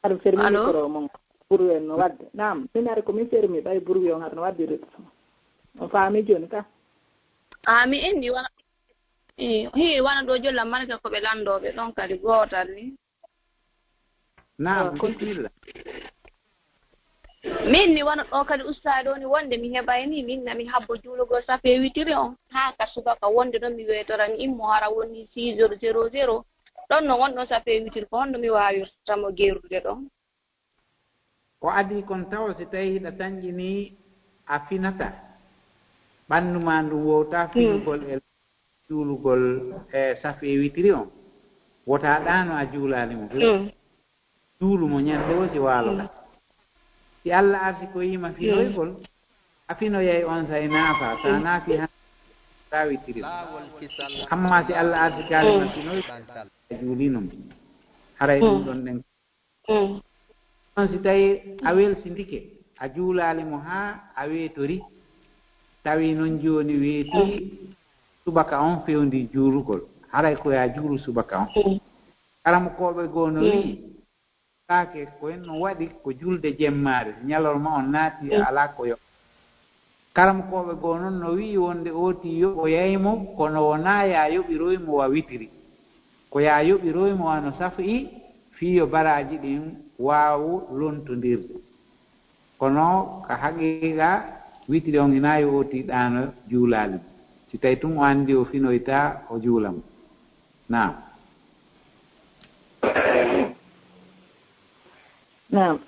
aɗa fermi micro mon ɓurwi en no wadde nam min ari komin fermi ɓay ɓurwi on aɗa no waddi rek on faami joni ka mi indi wana hi wana ɗo jolla malka koɓe landoɓe ɗon kadi gotal ni nam bismillah min mi wana ɗo kadi ustade ɗo ni wonde mi heɓayni min nami habbo juulugol safe witiri on ha ka subaka wonde ɗon mi wetorani immo hara woni 6h00 ɗon no wonɗon safe witiri ko honno mi wawirtamo gerude ɗon ko adi kon tawa si tawi hiɗa tañƴini a finata ɓanndu ma ndu wowta finugol e juulugol e safe witiri on wota ɗano a juulani mo juulumo ñande o si waalo ka si Allah arti ko yima finoygol a finoyay on say naafa sa naafi han tawitiri amma si Allah arti kalima finoygol juulinom haray ɗum ɗon ɗen on si tawi a welsindike a juulaalimo haa a weetori tawi noon jooni weeti subaka on fewndi juulugol haray koya juulu subaka on karamokoɓe goo no wii kaake ko en no waɗi ko julde jemmaare ñalorma on naati alaa ko yo karamokoɓe goo noon no wii wonde ooti yoɓo yaymo kono wonaa ya yoɓiroymo wa witiri ko ya yoɓiroymo wano safi fiyo baraji ɗin waawu lontondirde kono ko haqiqa witiri on ina yooti ɗaano juulaali si tawi tun o anndi o finoyta o juulamo naam naam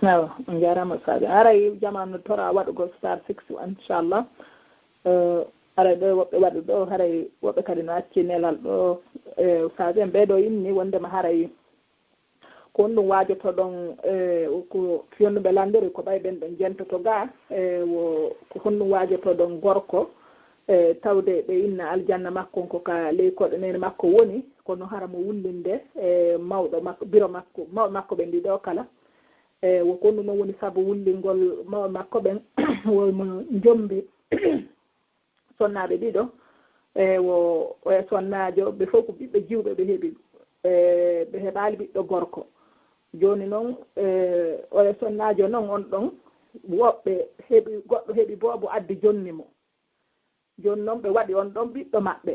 nawa on jarama sadio aray jamanu tora waɗugol star 6 inchallah aray ɗo woɓɓe waɗi ɗo haray woɓɓe kadi no acci nelal ɗo sadio en ɓeeɗo inni wondema haray ko on ɗum waajoto ɗon ko fiyonnuɓe landiri ko ɓay ɓen ɗon jentoto ga ko honɗum waajoto ɗon gorko tawde ɓe inna aljanna makko ko ka ley koɗe nene makko woni kono hara mo wullinde mawɗo makko biro makko mawɗo makko ɓen ɗiɗo kala woko honɗum noon woni sabu wullingol mawɗo makko ɓen womo jombi sonnaɓe ɗiɗo wo sonnajo ɓe fof ko ɓiɓɓe jiwɓe ɓe heeɓi ɓe heɓali ɓiɗɗo gorko joni noon oye sonnajo noon on ɗon woɓɓe heeɓi goɗɗo heeɓi boobo addi jonni mo joni noon ɓe waɗi on ɗon ɓiɗɗo maɓɓe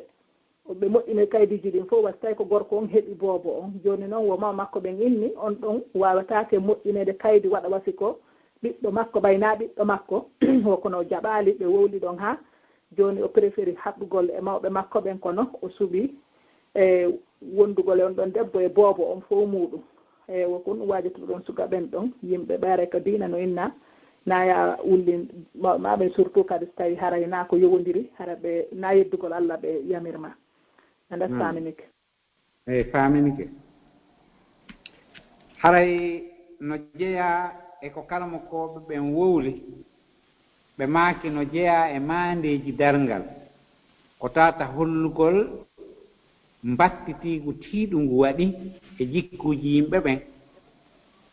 ɓe moƴƴini kaydiji ɗin fof waɗi tawi ko gorko on heeɓi boobo on joni noon wo maw makko ɓen inni on ɗon wawatake moƴƴinede kaydi waɗa wasi ko ɓiɗɗo makko ɓayna ɓiɗɗo makko wokono jaɓali ɓe wowli ɗon ha joni o préféri haɓɓugol e mawɓe makko ɓen kono o suuɓi wondugol e on ɗon debbo e boobo on fof muɗum woko ɗum wajoto ɗon suka ɓen ɗon yimɓe ɓaare ko diina no inna naya wullin maɓe surtout kadi so tawi haray na ko yowodiri hara ɓe na yeddugol Allah ɓe yamirma anda faminike eyi faminike haray no jeeya eko kalamo koɓe ɓen wowli ɓe maaki no jeeya e mandeji darngal ko tata hollugol mbattitigu tiiɗungu waɗi e jikkuji yimɓe ɓen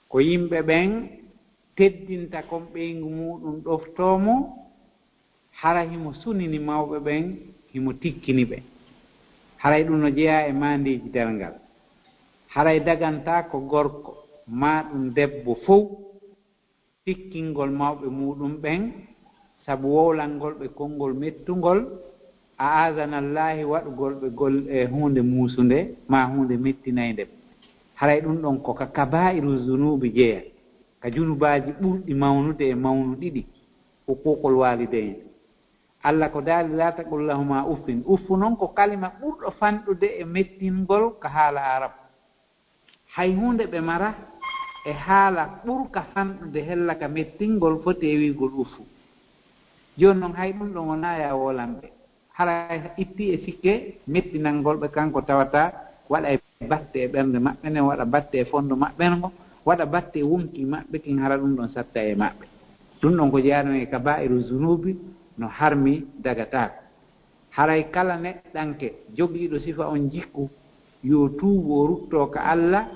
ko yimɓe ɓen teddinta kon ɓeygu muɗum ɗoftomo hara himo sunini mawɓe ɓen himo tikkini ɓe haray ɗum no jeeya e mandeji darngal haray daganta ko gorko ma ɗum debbo fof tikkingol mawɓe muɗum ɓen sabu wowlalngol ɓe konngol mettugol a asanallahi waɗugol ɓe gol e hunde muusunde ma hunde mettinayde haray ɗum ɗon koka kabairu zunubi jeeya ka junubaji ɓurɗi mawnude e mawnu ɗiɗi hukukol walideyne Allah ko daali la taqul lahuma uffin uffu noon ko kalima ɓurɗo fanɗude e mettingol ka haala arab hay hunde ɓe mara e haala ɓurka fanɗude hella ka mettingol foti e wigol uffu joni noon hay ɗum ɗon wona ya wolanɓe hara itti e sikke mettinalngol ɓe kanko tawata waɗa e batte e ɓernde maɓɓe nen waɗa batte e fondo maɓɓe ngo waɗa batte e wonki maɓɓe kin hara ɗum ɗon satta e maɓɓe ɗum ɗon ko jeyaɗon e kabairu zunubi no harmi dagatako haray kala neɗɗanke jogiiɗo sifa on jikku yo tuubu o rutto ka Allah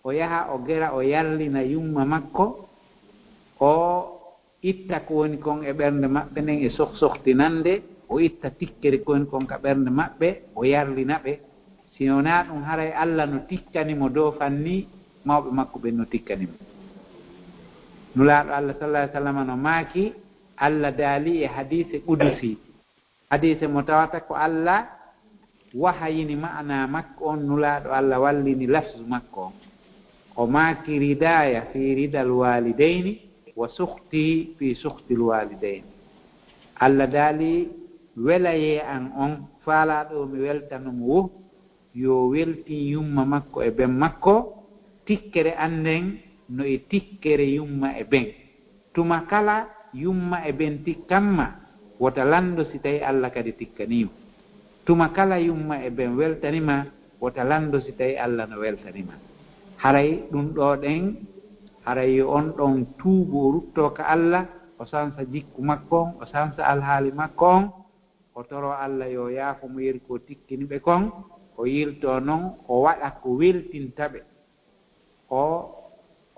o yaha o gera o yallina yumma makko o itta ko woni kon e ɓernde maɓɓe nen e sohtinande o itta tikkere ko woni kon ka ɓernde maɓɓe o yarlina ɓe si wona ɗum haray Allah no tikkanimo dow fanni mawɓe makko ɓen no tikkanimo nulaaɗo Allah sallallahu alaihi wasallam no maaki Allah daali e hadise qudusi hadise mo tawata ko Allah wahayini ma'ana makko on nulaaɗo Allah wallini lafzu makko on o maaki ridaya fi ridal walidayni wa suhti fi suhti lwalidayni Allah daali welaye an on faalaɗo mi weltanomo wo yo weltin yumma makko e ben makko tikkere anden no e tikkere yumma e ben tuma kala yumma e ben tikkanma wota lando si tawi Allah kadi tikkanima tuma kala yumma e ben weltanima wota lando si tawi Allah no weltanima haray ɗum ɗo ɗen haray on ɗon tuubu o rutto ka Allah o sansa jikku makko on o sansa alhaali makko on o toro Allah yo yaafo mo yeri ko tikkini ɓe kon o yilto noon o waɗa ko weltintaɓe ko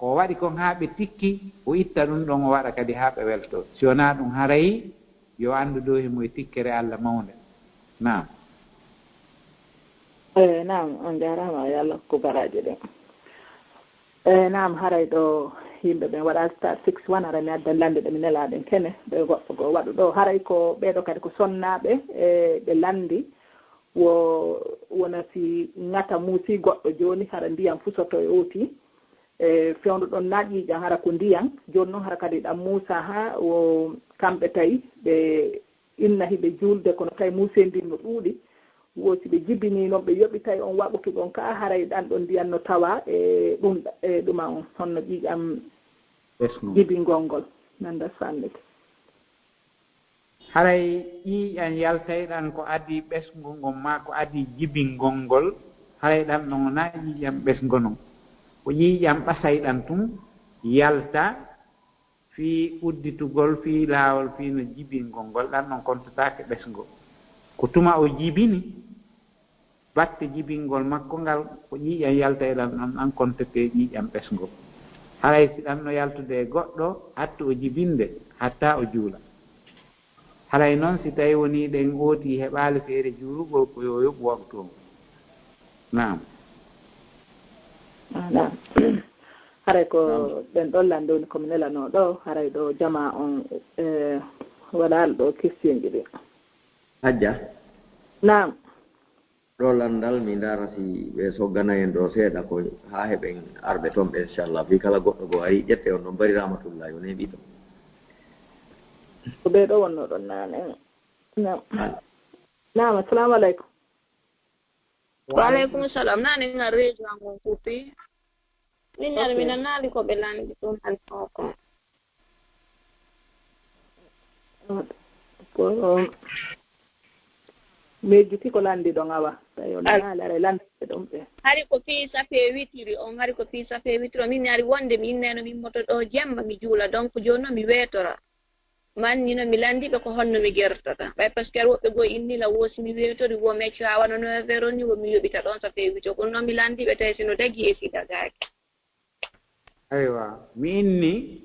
waɗi kon haa ɓe tikki o itta ɗum ɗon o waɗa kadi haa ɓe welto si wonaa ɗum haray yo anndu dow himo e tikkere Allah mawnde nam nam on jarama yo Allah ko baraji ɗen nam haray ɗo yimɓe ɓen waɗa star 61 ara mi adda lande ɗe mi nelaɗen kene ɓe goɗɗo goo waɗu ɗo haray ko ɓeɗo kadi ko sonnaɓe ɓe landi wona si ngata muusi goɗɗo joni hara ndiyam fusoto e oti fewndu ɗon naƴƴijan hara ko ndiyam joni noon hara kadi ɗam muusa ha o kamɓe tawi ɓe inna hiɓe julde kono tawi muusendin no ɗuuɗi wosi ɓe jibini noon ɓe yoɓi tawi on waɓuki ɗon ka haray ɗan ɗon ndiyan no tawa e ɗum e ɗuma on honno ƴiƴam jibingol ngol nanda sannete haray ƴiiƴan yaltayɗan ko adi ɓesgol ngol ma ko adi jibingol ngol haray ɗan ɗon na ƴiiƴam ɓesgo non ko ƴiiƴam ɓasayɗan tun yalta fi udditugol fi laawol fi no jibingol ngol ɗan ɗon kontatake ɓesgo ko tuma o jibini batte jibingol makko ngal ko ƴiiƴam yaltayɗan ɗon ɗan kontate ƴiiƴam ɓesgo haray si ɗan no yaltude goɗɗo hattu o jibinde hatta o juula haray noon si tawi woni ɗen ooti heɓaali feere juulugol ko yo yoɓu waktu on nam nam haray ko ɓen ɗon lande woni komi nelano ɗo haray ɗo jama on waɗaali ɗo question-ji ɗi hajja nam ɗo landal mi ndara si ɓe soggana en ɗo seeɗa ko haa heɓen arɓe toon ɓe inchallah fi kala goɗɗo goo ari ƴette on ɗon bari rahmatullah yo neeɓi ɗo ko ɓe ɗo wonno ɗon naane nam nam assalamu aleykum waaleykum salam nane ngal rédio ngon kuppi min nane mi nanaali ko ɓe landi ɗum halfao kon ko mejjuti ko landi ɗon awa tawi o nanaali aɗa landide ɗum ɓe hari ko fii safe witiri on hari ko fii safe witiri on min ari wonde mi inneno min moto ɗo jemma mi juula donc joni noon mi weetora mannino mi landiɓe ko honno mi gertata ɓay par ce que ar woɓɓe goo innila woosi mi weetori wo mecco ha wano 9 heures on ni womi yoɓita ɗon safe wito kono noon mi landiɓe tawi sino dagi e sidagaaki aywa mi inni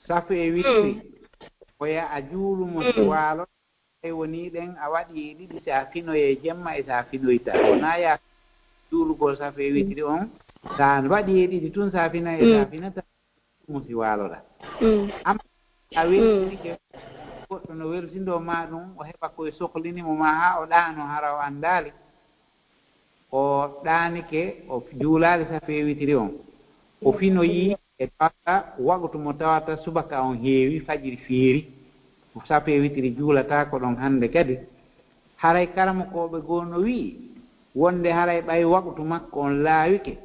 safe witiri koya a juulumo waalo tawi woni ɗen a waɗi ɗiɗi sa finoye jemma e sa finoyta wona ya juulugol safe witiri on sa waɗi e ɗiɗi tun sa fina e sa finata musi waaloɗa a weltike goɗɗo no weltindo ma ɗum o heɓa koye sohlinimo ma ha o ɗaano hara o anndaali o ɗaanike o juulaali safe witiri on o finoyi e tawata waɓutu mo tawata subaka on heewi fajiri feeri safe witiri juulata ko ɗon hannde kadi haray karamokoɓe goo no wii wonde haray ɓay waɓutu makko on laawike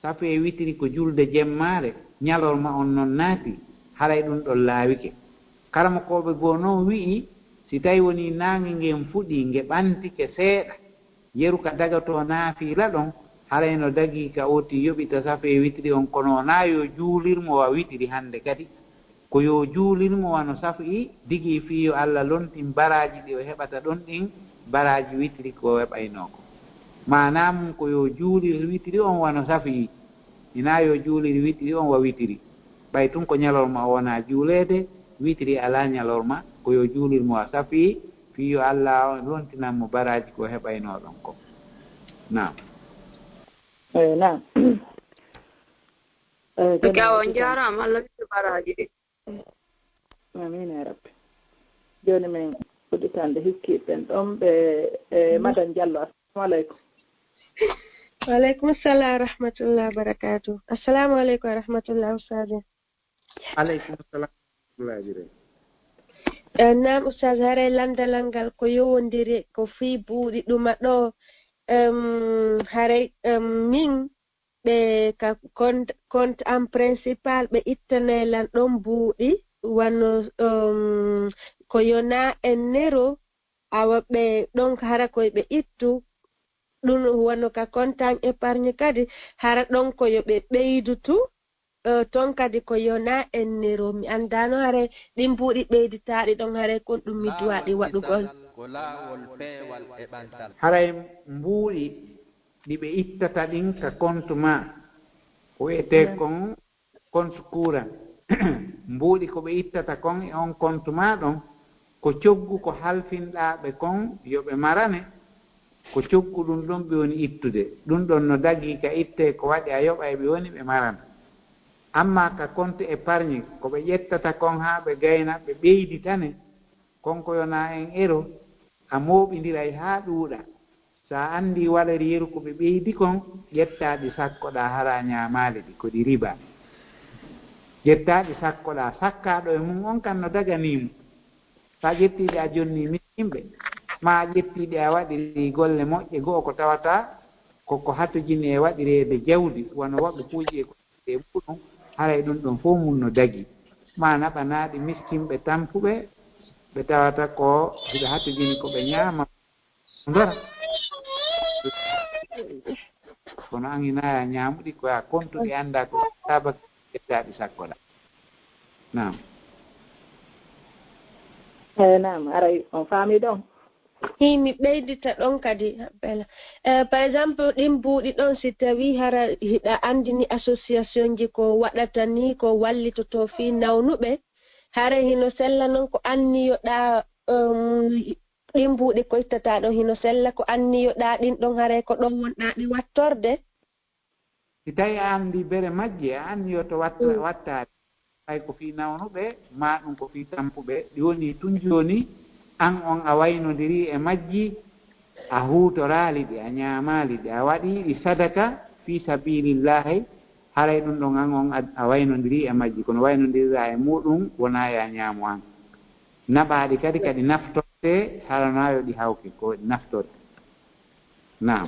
safe witiri ko julde jemmaare ñalorma on noon naati haray ɗum ɗon laawike karamokoɓe goo noon wi'i si tawi woni naange ngen fuɗi nge ɓantike seeɗa yeru ka dagato naafiila ɗon haray no dagi ka oti yoɓita safe witiri on kono wona yo juulirmo wa witiri hannde kadi ko yo juulirmo wano safi digi fii yo Allah lontin baraji ɗi o heɓata ɗon ɗin baraji witiri ko heɓaynoko manamum ko yo juulir witiri on wano safi ina yo juulir witiri on wa witiri ɓay tun ko ñalorma o wona juuleede witiri ala ñalorma ko yo juulirmo wa safi fii yo Allah lontinanmo baraji ko heɓaynoɗon ko nam nam gawa on jarama Allah witte baraji ɗi amin ya rabbi joni min fuɗɗitande hikkiɓen ɗon ɓe madame Diallo assalamu aleykum waaleykum salam rahmatullah barakatuh assalamu aleykum wa rahmatullah ustade aleykum salam rahmatullah nam ustade haray landalal ngal ko yowodiri ko fii buuɗi ɗuma ɗo haray min ɓe ka compte en principal ɓe ittanelan ɗon buuɗi wano ko yona en nero awa ɓe ɗon hara koye ɓe ittu ɗum wano ka compte épargne kadi hara ɗon ko yo ɓe ɓeydutu ton kadi ko yona ennero mi andano hare ɗin mbuuɗi ɓeyditaɗi ɗon hare kon ɗum mi duwaɗi waɗugol haray mbuuɗi ɗi ɓe ittata ɗin ka compte ma ko wiyete kon compte courant mbuuɗi ko ɓe ittata kon e on compte ma ɗon ko coggu ko halfinɗaɓe kon yoɓe marane ko coggu ɗum ɗon ɓe woni ittude ɗum ɗon no dagi ka itte ko waɗi a yoɓa ɓe woni ɓe marana amma ka compte épargne ko ɓe ƴettata kon ha ɓe gayna ɓe ɓeyditane konko yona en ero a mooɓidiray ha ɗuuɗa sa andi walari yeru ko ɓe ɓeydi kon ƴettaɗi sakkoɗa hara ñamali ɗi ko ɗi riba ƴettaɗi sakkoɗa sakkaɗo e mum on kan no daganimo sa ƴettiɗi a jonni yimɓe ma ƴettiɗi a waɗiri golle moƴƴe goo ko tawata koko hatojini e waɗirede jawdi wono woɓɓe puuji e muɗum haray ɗum ɗon fof mum no dagi ma naɓanaɗi miskinɓe tampuɓe ɓe tawata ko hiɓe hatojini ko ɓe ñaama ndora kono an hinaya ñaamuɗi koya kontuɗi annda ko saba ƴettaɗi sakkoɗa nam nam aray on faami ɗon mi ɓeydita ɗon kadi bela par exemple ɗin mbuuɗi ɗon si tawi hara hiɗa andini association ji ko waɗata ni ko wallitoto fi nawnuɓe hara hino sella noon ko anniyoɗa ɗin mbuuɗi ko ittata ɗon hino sella ko anniyoɗa ɗin ɗon haray ko ɗon wonɗa ɗi wattorde si tawi a andi bere majje a anniyoto wattade hay ko fi nawnuɓe ma ɗum ko fi tampuɓe ɗi woni tun joni an on a waynodiri e majji a huutorali ɗi a ñamali ɗi a waɗi ɗi sadaka fi sabilillahi haray ɗum ɗon an on a waynodiri e majji kono waynodirira e muɗum wona ya ñaamu an naɓaɗi kadi kadi naftorte haranayo ɗi hawke ko ɗi naftorte nam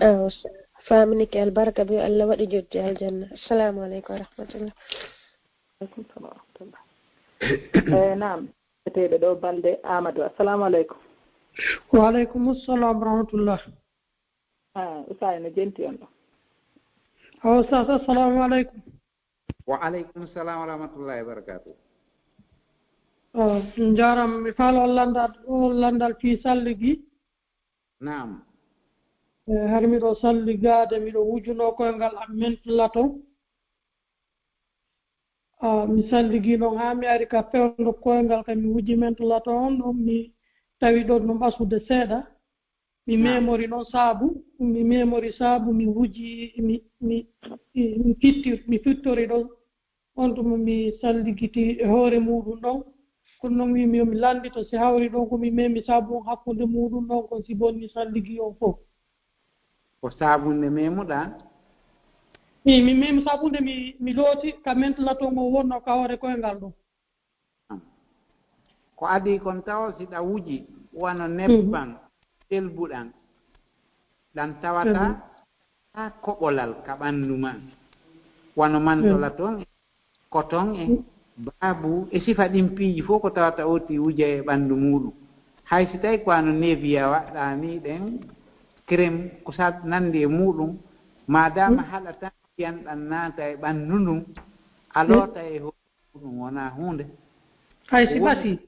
faminike albarka be Allah waɗi joddi aljanna assalamu aleykum wa rahmatullah aleykum salam wa rahmatullah nam teɓe ɗo balde Amadou assalamu aleykum wa aleykum assalam wa rahmatullah usayno jenti on ɗo awo sas assalamu aleykum wa aleykum salam wa rahmatullahi wa barakatuh jaram mi faalo landal fi salligi nam har miɗo salligade miɗo wujuno koyngal am mentulato mi salligi noon ha mi ari ka pewndo koyngal kam mi wuji mentulato on ɗum mi tawi ɗon no ɓasude seeɗa mi memori noon saabu mi memori saabu mi wuji mi fittori ɗon on tuma mi salligiti e hoore muɗum ɗon kono noon wimi yomi landito si hawri ɗon komi memi saabu on hakkude muɗum ɗon kon si bonni salligi on fof ko sabunde memuɗa mi memi sabunde mi looti ka mentulato ngo wonno ka hoore koyngal ɗum ko adi kon tawa siɗa wuji wano nebban selbuɗan ɗan tawata ha koɓolal ka ɓanndu ma wano mantola toon coton e baabu e sifa ɗin piiji fof ko tawata oti wuja e ɓanndu muɗum hay si tawi ko ano nevia waɗɗa ni ɗen crème ko sa nandi e muɗum madama haɗata yan ɗan naata e ɓanndu ndun a loota e muɗum wona hunde hay si ɓasi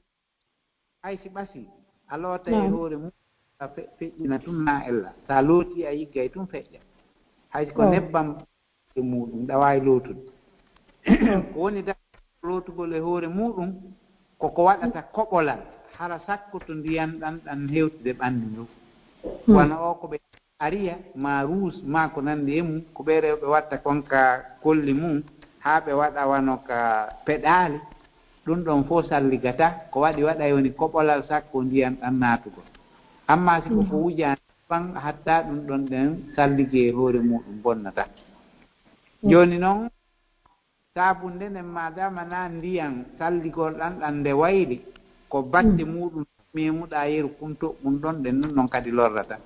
hay si ɓasi a loota e hoore muɗum a feƴƴina tun na ella sa looti a yiggay tun feƴƴa hay ko nebbam e muɗum ɗawawi lootude ko woni da lootugol e hoore muɗum koko waɗata koɓolal hara sakkoto ndiyan ɗan hewtude ɓanndu ndu wona o ko ɓe ariya ma ruus ma ko nandi e mum ko ɓe rewɓe watta konka kolli mum haa ɓe waɗa wano ka peɗaali ɗum ɗon fof salligata ko waɗi waɗa woni koɓolal sakko ndiyan ɗan naatugol amma si koko wujani fan hatta ɗum ɗon ɗen sallige e hoore muɗum bonnata joni noon sabunde nden madama na ndiyan salligol ɗan ɗan nde wayli ko batte muɗum memuɗa yeru kum toɓɓum ɗon ɗen ɗum ɗon kadi lorrata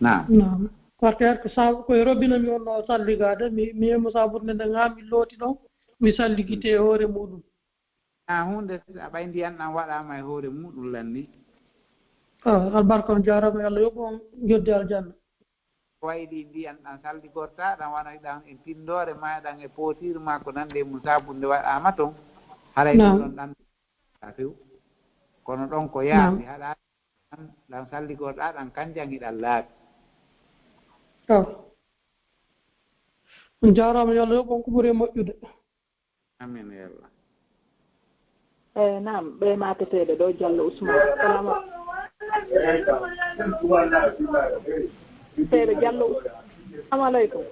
nam par ce que sabu koye robbinami on ɗo salligade mi yemo sabunde nden ha mi looti ɗon mi salligite e hoore muɗum hunde a ɓay ndiyan ɗan waɗama e hoore muɗum lanni albarka on jarama Allah yoɓ on joddi aljanna wayɗi ndiyan ɗan salligorta ɗan wana ɗan e tindore ma ɗan e potir ma ko nande mum sabunde waɗama toon haray ɗon ɗan few kono ɗon ko yaaɓi haɗa ɗan salligorɗa ɗan kan jangiɗan laaɓi jarama yo Allah yoɓon ko ɓuuri moƴƴude amin ya Allah naam ɓe mateteɗe ɗo Diallo Ousmane salama seeɗa Diallo assalamu aleykum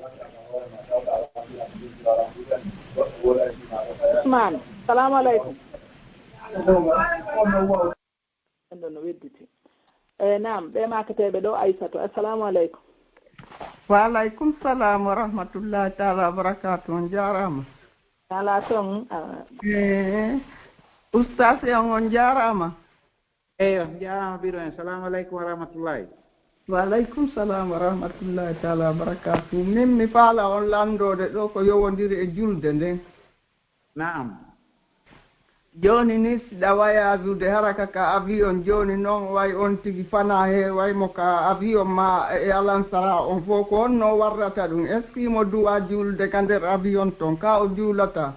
Ousmane salamu aleykum ɗo no wedditi naam ɓe maketeɓe ɗo Aissatou assalamu aleykum wa aleykum salam wa rahmatullahi taala wa barakatuh on jarama ala toon oustas en on jarama eyo jarama ɓiɗo en salamu aleykum wa rahmatullahi wa aleykum salam wa rahmatullahi taala wa barakatuh min mi faala on landode ɗo ko yowodiri e julde nden naam joni ni siɗa wayajude haraka ka avion joni noon way on tigi fana he waymo ka avion ma e alansara on fof ko on no warrata ɗum est ce que mo duwa julde ka nder avion ton ka o juulata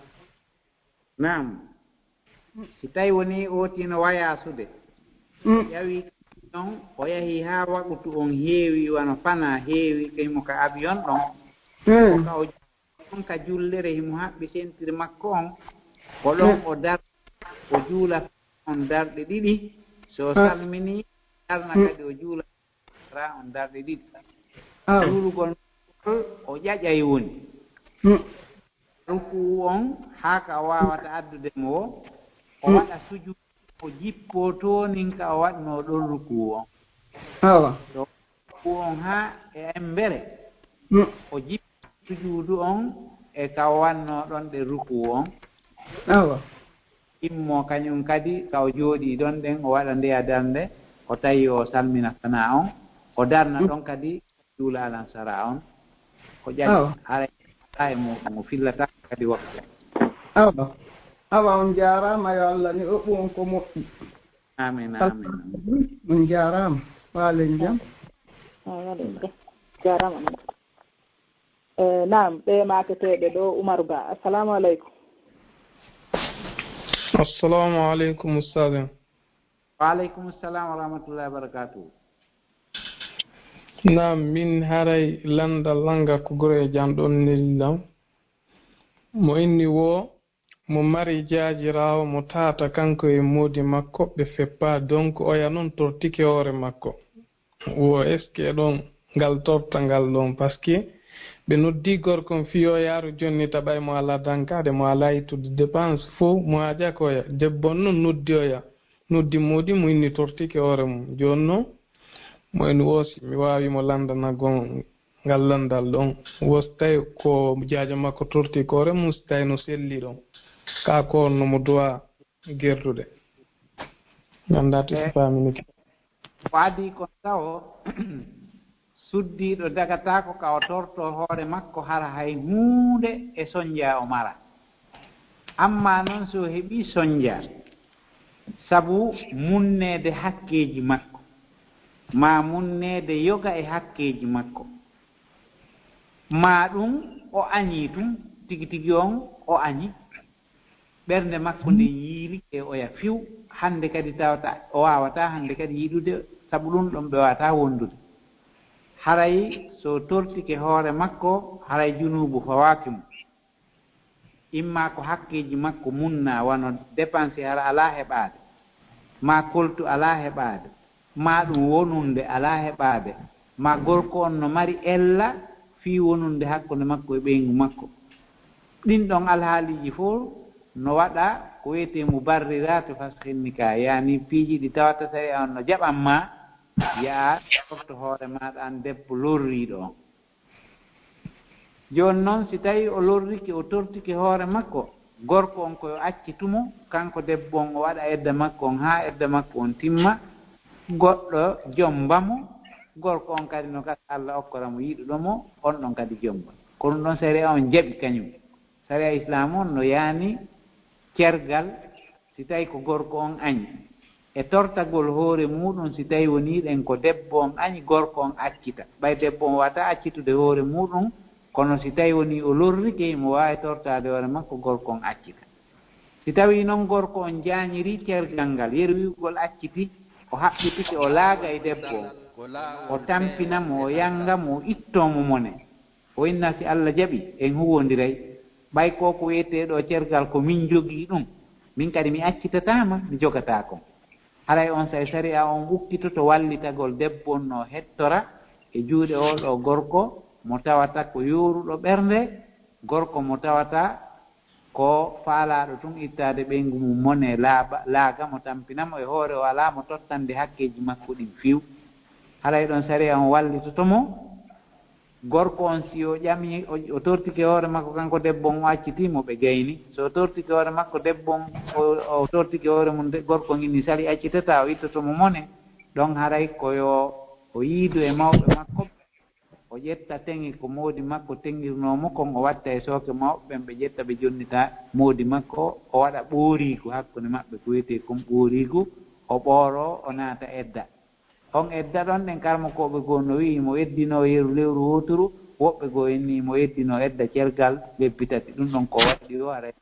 naam si tawi woni otino wayasude ƴawi ɗon o yahi ha waɗutu on heewi wano fana heewi kaymo ka avion ɗon ka o on ka jullere himo haɓɓi sentiri makko on ko ɗon o dar o juula on darɗe ɗiɗi so salmini darna kadi o juula ra on darɗe ɗiɗi juulugol o ƴaƴay woni ruku on haa ka wawata addude mo o waɗa sujudu o jippo tonin ka o waɗno ɗon ruku on so ruku on haa e embere o jippo sujudu on e ka o wanno ɗon ɗe ruku on immo kañum kadi ka o jooɗi ɗon ɗen o waɗa ndeya darnde o tawi o salmina sana on o darna ɗon kadi juula alansara on ko ƴaƴi hara e muɗum o fillata kadi waktu awa on jarama yo Allah ni oɓu on ko moƴƴi amin amin on jarama waalen jam jarama naam ɓe maketeɓe ɗo Oumar Ba assalamu aleykum assalamu aleykum ustad wa aleykum assalam wa rahmatullahi wa barakatuh naam min haray landal langa ko gure jam ɗon nellam mo inni wo mo mari jaajirawo mo tata kanko e moodi makko ɓe feppa donc oya noon tortike hoore makko wo est ce que ɗon ngal tortangal ɗon par ce que ɓe noddi gorkon fiyo yaaru jonni taɓay mo ala dankade mo ala yittude dépense fof mo haja koya debbon noon noddi oya noddi moodi mo inni tortike hoore mum joni noon mo en woosi mi wawi mo landana gon ngal landal ɗon wosi tawi ko jaaja makko torti ko hoore mum so tawi no selli ɗon ka ko no mo dowa gerdude gandati so famini waadi ko taw suddiɗo dagatako ka o torto hoore makko hara hay hunde e soñdia o mara amma noon so heeɓi soñdia sabu munnede hakkeji makko ma munnede yoga e hakkeji makko ma ɗum o añi tum tigi tigi on o añi ɓernde makko nde yiili e oya fiw hande kadi tawata o wawata hande kadi yiɗude sabu ɗum ɗon ɓe wawata wondude haray so tortike hoore makko haray junubu fawaki mo imma ko hakkeji makko munna wano dépense hara ala heɓade ma koltu ala heɓade ma ɗum wonunde ala heɓade ma gorko on no mari ella fi wonunde hakkunde makko e ɓeygu makko ɗin ɗon alhaaliji fof no waɗa ko wiyete mubarriratu fashinnika yani piiji ɗi tawata tawi on no jaɓanma yaa torto hoore maɗa an debbo lorriɗo on joni noon si tawi o lorriki o tortiki hoore makko gorko on koyo accitumo kanko debbo on o waɗa edda makko on ha edda makko on timma goɗɗo jombamo gorko on kadi no gasa Allah okkoramo yiɗuɗomo on ɗon kadi jomba kono ɗon saria on jaɓi kañum saria islam on no yaani cergal si tawi ko gorko on añi e tortagol hoore muɗum si tawi woni ɗen ko debbo on añi gorko on accita ɓay debbo on wata accitude hoore muɗum kono si tawi woni o lorrike mo wawi tortade hoore makko gorko on accita si tawi noon gorko on jañiri cergal ngal yeru wiwgol acciti o haɓɓitike o laaga e debbo on o tampinamo o yangamo o ittomo mone o inna si Allah jaɓi en huwodiray ɓay koko wiyeteɗo cergal ko min jogii ɗum min kadi mi accitatama mi jogata kon haray on say sariya on ukkitoto wallitagol debbo on no hettora e juuɗe oɗo gorko mo tawata ko yoruɗo ɓernde gorko mo tawata ko faalaɗo tun ittade ɓeygu mum mone laaga mo tampinamo e hoore o ala mo tottande hakkeji makko ɗin fiw haray ɗon sariya on wallitotomo gorko on si o ƴami o tortike hoore makko kanko debbo on o accitimo ɓe gayni so o tortike hoore makko debbo on o tortike hoore mum gorko inni sali accitata o ittotomo mone ɗon haray koyo o yiidu e mawɓe makko o ƴetta teŋi ko moodi makko teŋirnomo kon o watta e sooke mawɓe ɓen ɓe ƴetta ɓe jonnita moodi makko o waɗa ɓooriigu hakkunde maɓɓe ko wiyete comme ɓooriigu o ɓooro o naata edda on edda ɗon ɗen karmakoɓe goo no wii mo eddino yeru lewru wotoru woɓɓe goo inni mo eddino edda cergal lebbi tati ɗum ɗon ko waɗɗi o haray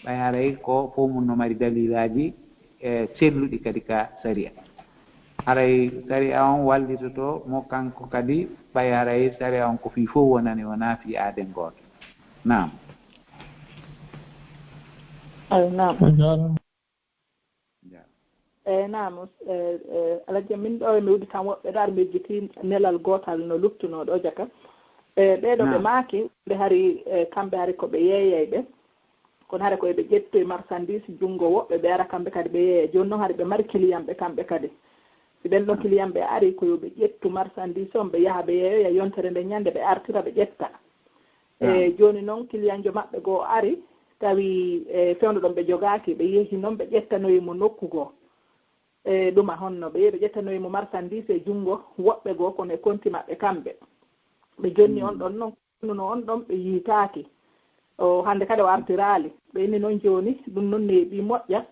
ɓay haray ko fof mum no mari dalilaji e selluɗi kadi ka saria haray saria on wallitoto mo kanko kadi ɓay haray saria on ko fii fof wonani wona fii aaden gooto nam nam naam alaji min ɗo mi wuɗi tan woɓɓe ɗo ar mi jiti nelal gootal no luftunoɗo jaka ɓeɗo ɓe maaki ɓe hari kamɓe hari ko ɓe yeeyay ɓe kono hare koye ɓe ƴettoye marchandise junngo woɓɓe ɓe ara kamɓe kadi ɓe yeeya jooni noon hade ɓe mari client ɓe kamɓe kadi si ɓen ɗon client ɓe ari koyo ɓe ƴettu marchandise on ɓe yaha ɓe yeeyoya yontere nde ñande ɓe artira ɓe ƴetta e jooni noon client jo maɓɓe goo ari tawi fewndo ɗon ɓe jogaaki ɓe yeehi noon ɓe ƴettanoyimo nokku goo e ɗuma honno ɓe yehi ɓe ƴettanoyimo marchandise e junngo woɓɓe goo kono e konti maɓɓe kamɓe ɓe jonni on ɗon noon nuno on ɗon ɓe yiitaaki o hannde kadi o artiraali ɓe inni noon jooni ɗum noon neeɓi moƴƴa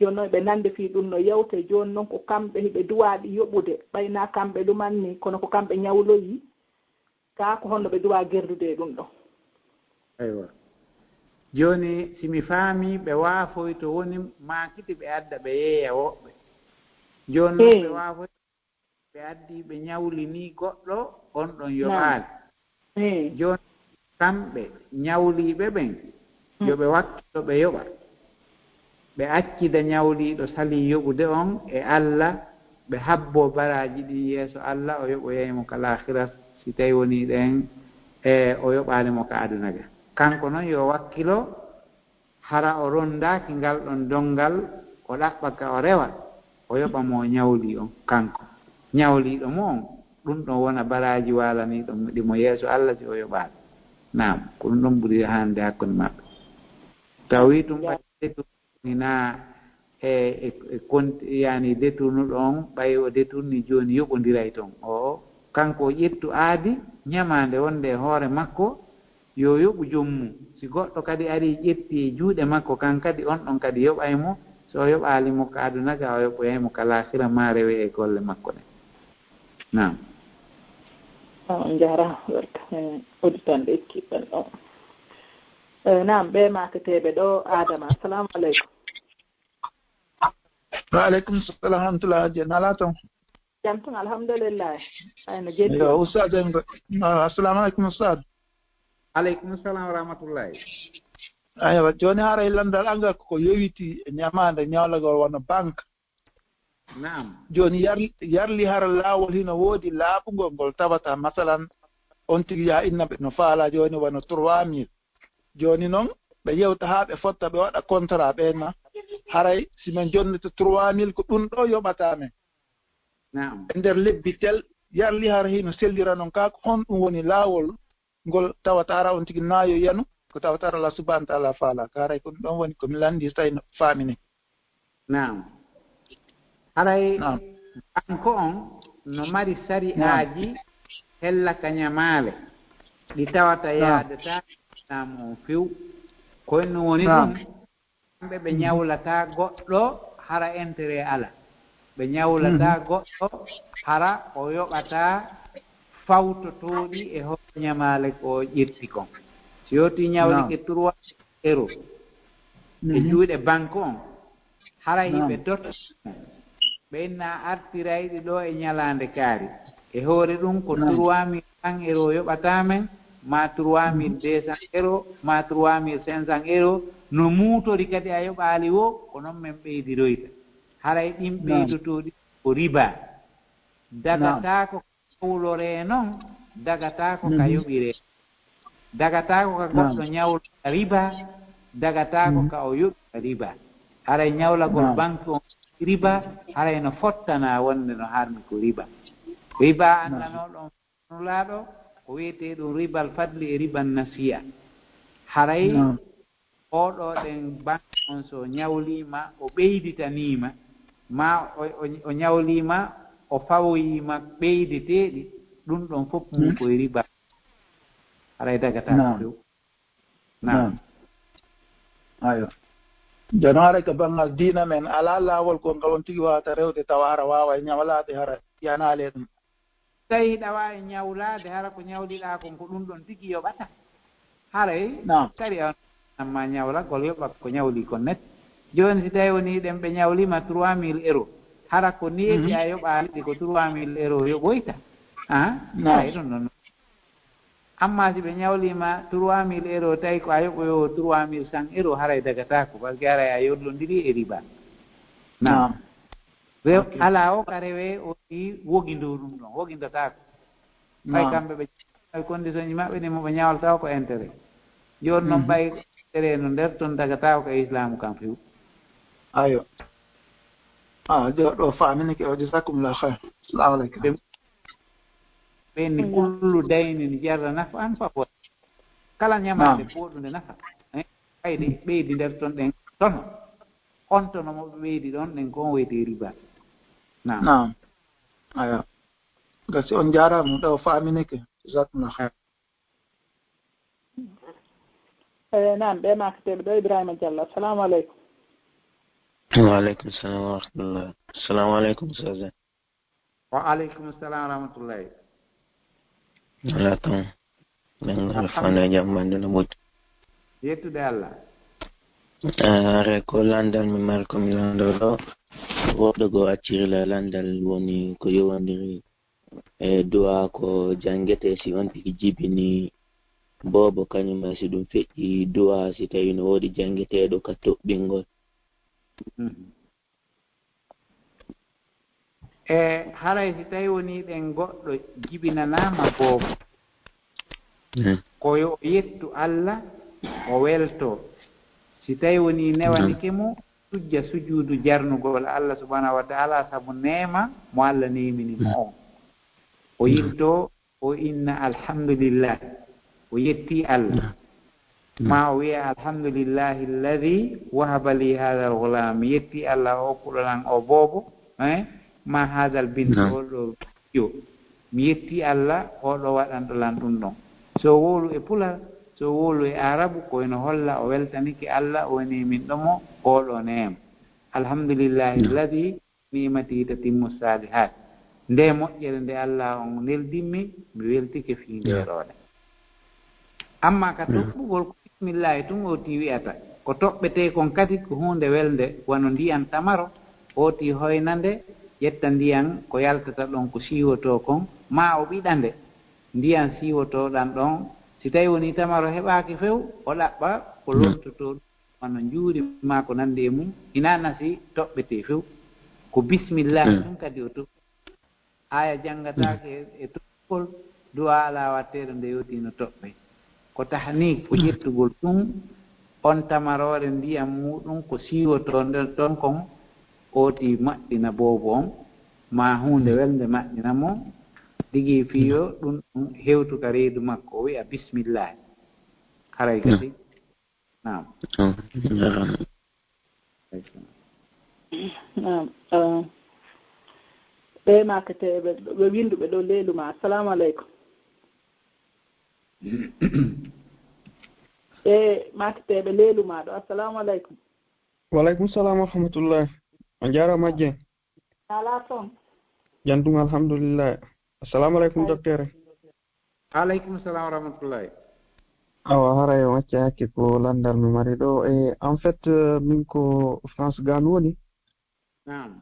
jooni noon ɓe nannde fii ɗum no yewte jooni noon ko kamɓe hiɓe duwaaɗi yoɓude ɓayna kamɓe ɗumanni kono ko kamɓe ñawloyi kaa ko honno ɓe duwa gerdude ɗum ɗon aywa jooni simi faami ɓe waafoy to woni maakiti ɓe adda ɓe yeeya woɓɓe jooni noon ɓe waafoy ɓe addi ɓe ñawlinii goɗɗo on ɗon yoɓaali jooni kamɓe ñawliiɓe ɓen yo ɓe wakkilo ɓe yoɓa ɓe accida ñawliiɗo salii yoɓude on e Allah ɓe habbo baraaji ɗin yeeso Allah o yoɓoyaymo ka lahira si tawi woni ɗen e o yoɓaali mo ka aduna ga kanko noon yo wakkilo hara o rondaaki ngal ɗon dongal o ɗaɓɓa ka o rewa o yoɓa mo ñawlii on kanko ñawliiɗo mo on ɗum ɗon wona baraaji waalaniiɗo ɗimo yeeso Allah si o yoɓaali naam ko ɗum ɗon ɓuri hande hakkunde maɓɓe tawi ɗum ɓaynina e yani détournuɗo on ɓay o détourni jooni yoɓondiray toon o kanko o ƴettu aadi ñamande wonde e hoore makko yo yoɓu jommum si goɗɗo kadi ari ƴetti e juuɗe makko kan kadi on ɗon kadi yoɓaymo so o yoɓaalimo ko aduna ga o yoɓoyaymo ka lahira ma rewe e golle makko ɗe naam on jarama werta auditanɗe ekkiɓɓen ɗo naam ɓe maketeɓe ɗo adama assalamu aleykum waaleykum salam rahmatullah haji nala toon jam tun alhamdulillah ayno jeɗɗi yo oustad assalamu aleykum oustad aleykum salam wa rahmatullahi aywa joni haara landal anga ko yowiti e ñamade ñawlagol wona banque naam joni yarli hara laawol hino woodi laaɓugol ngol tawata masalan on tigi ya innaɓe no faala joni wona 3000 joni noon ɓe yewta haa ɓe fotta ɓe waɗa contrat ɓenna haray simin jonnita 3000 ko ɗum ɗo yoɓata men e nder lebbi tel yarli hara hino sellira noon ka ko hon ɗum woni laawol ngol tawatara on tigi naayo yanu ko tawatara Allah subhanahu wa taala faala ka haray ko ɗum ɗon woni komi landi so tawi no faamini naam haray banque on no mari sari aaji hella ka ñamaale ɗi tawata yaadata ɗam on few koyno woni ɗum kamɓe ɓe ñawlata goɗɗo hara intérêt ala ɓe ñawlata goɗɗo hara o yoɓata fawtotoɗi e hoore ñamale ko ƴetti kon si yoti ñawli ke 3 euros e juuɗe banque on hara yiɓe dota ɓe inna artirayɗi ɗo e ñalande kaari e hoore ɗum ko 3100 euros yoɓata men ma 3200 euros ma 3500 euros no muutori kadi a yoɓaali wo ko noon men ɓeydiroyta haray ɗin ɓeydotoɗi ko riba dagatako ñawlore noon dagatako ka yoɓire dagatako ka goɗɗo ñawla riba dagatako ka o yoɓira riba haray ñawlagol banque on riba haray no fottana wonde no harmi ko riba riba annanoɗon nulaɗo ko wiyete ɗum ribal fadli e ribal nasiya haray oɗo ɗen banque on so ñawlima o ɓeyditanima ma o ñawlima o fawoyima ɓeydeteɗi ɗum ɗon fof mum koye riba haray dagata few nam ayo jono hara ko banggal diina men ala laawol ko ngal on tigi wawata rewde tawa hara wawa ñawlade hara yanale ɗum tawi ɗawa e ñawlade hara ko ñawliɗa kon ko ɗum ɗon tigi yoɓata haray kadi amma ñawlagol yoɓat ko ñawli kon net joni si tawi woni ɗen ɓe ñawlima 3000 euros hara ko needi a yoɓaɗi ko 3000 euros yoɓoyta haray ɗum ɗon amma si ɓe ñawlima 3000 euros tawi ko a yoɓoyo 3100 euros haray dagatako par ce que haray a yollodiri e riba nam ala o ka rewe o ɗi wogindo ɗum ɗon wogindotako ɓay kamɓe ɓe ay condition ji maɓɓe ɗi moɓe ñawlataw ko intérêt joni noon ɓay intérêt no nder toon dagatako ko islamu kam few ayo ɗo faminike o jasakumllah hayr assalamu aleykum ɓenni kullu dayni ni jarra nafa an fa kala ñamade poɗude nafa ɓayde ɓeydi nder toon ɗen tono on tono moɓe ɓeydi ɗon ɗen kon wiyete riba nam aya gasi on jarama ɗo faminike jasakumllah hayr nam ɓe makteɓe ɗo Ibrahima Diallo assalamu aleykum waaleykum salam wa rahmatullah assalamu aleykum ustaz wa aleykum salam wa rahmatullahi ala tan min alfano jam bande no ɓutti yettude Allah are ko landal mi mari komi lando ɗo woɗɗo goo accirila landal woni ko yowodiri e duwa ko jangete si on tigi jibini bobo kañum si ɗum feƴƴi duwa si tawi no woodi jangeteɗo ka toɓɓingol e haray si tawi woni ɗen goɗɗo jibinanama boobo koyo yettu Allah o welto si tawi woni newanike mo sujja sujuudu jarnugol Allah subhanahu wa taala sabu neema mo Allah neminimo on o yitto o inna alhamdulillah o yetti Allah ma o wiya alhamdulillahi alladi wahaba li hada alghulam yetti Allah o kuɗolan o boobo ma hadal bin oɗo yo mi yetti Allah oɗo waɗanɗo lan ɗum ɗon so wolu e pula so wolu e arabu koyno holla o weltanike Allah o woni min ɗomo oɗo neema alhamdulillahi alladi nimati tatimmu salihat nde moƴƴere nde Allah on neldimmi mi weltike fi nderoɗe amma ka toɓɓugol ko bismillahi tun oti wiyata ko toɓɓete kon kadi ko hunde welde wano ndiyan tamaro oti hoynande ƴetta ndiyan ko yaltata ɗon ko siiwoto kon ma o ɓiɗande ndiyan siiwotoɗan ɗon si tawi woni tamaro heɓaki few o ɗaɓɓa ko lomtoto wano juuri ma ko nandi e mum ina nasi toɓɓete few ko bismillahi ɗum kadi o toɓɓi aya janngatake e toɓɓol duwa ala watteɗo nde yotino toɓɓe ko tahnik ko ƴettugol ɗum on tamarore ndiyam muɗum ko siiwoto nder ɗon kon oti maɗɗina boobo on ma hunde welde maɗɗina mo digi fiyo ɗum ɗum hewtu ka reedu makko o wiya bisimillahi haray kadi nam ɓe makateɓe ɓe winduɓe ɗo leeluma assalamu aleykum e makateɓe leeluma ɗo assalamu aleykum waleykum salam wa rahmatullah on jarama Dieng ala toon jantum alhamdulillah. Assalamu alaikum docteur. Alaikum salam wa rahmatullahi. Awa haray wacce hakke ko landal mi mari ɗo e en fait min ko France gan woni. Naam.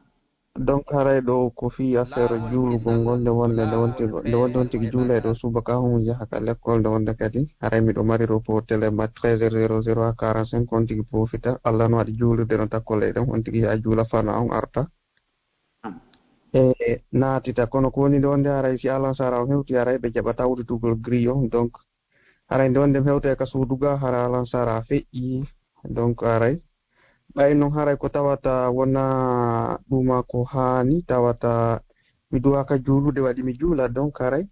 Donc haray ɗo ko fi affaire juulugol ngol nde wonde tigi juula ɗo subaka homo jahaka l'école nde wonde kadi haray miɗo mari ɗo pour télé ma 13h00 à 45 on tigi profita Allah no waɗi juulude no takkole ɗen on tigi ya juula fana on arta e naatita kono ko woni nde wonde haray si Alan Sara on hewti haray ɓe jaɓata wuditugol grille on donc haray nde wonde mi hewta e ka suuduga hara Alan Sara feƴƴi donc haray ɓay noon haray ko tawata wona ɗuma ko haani tawata mi duwaka juulude waɗi mi juula donc haray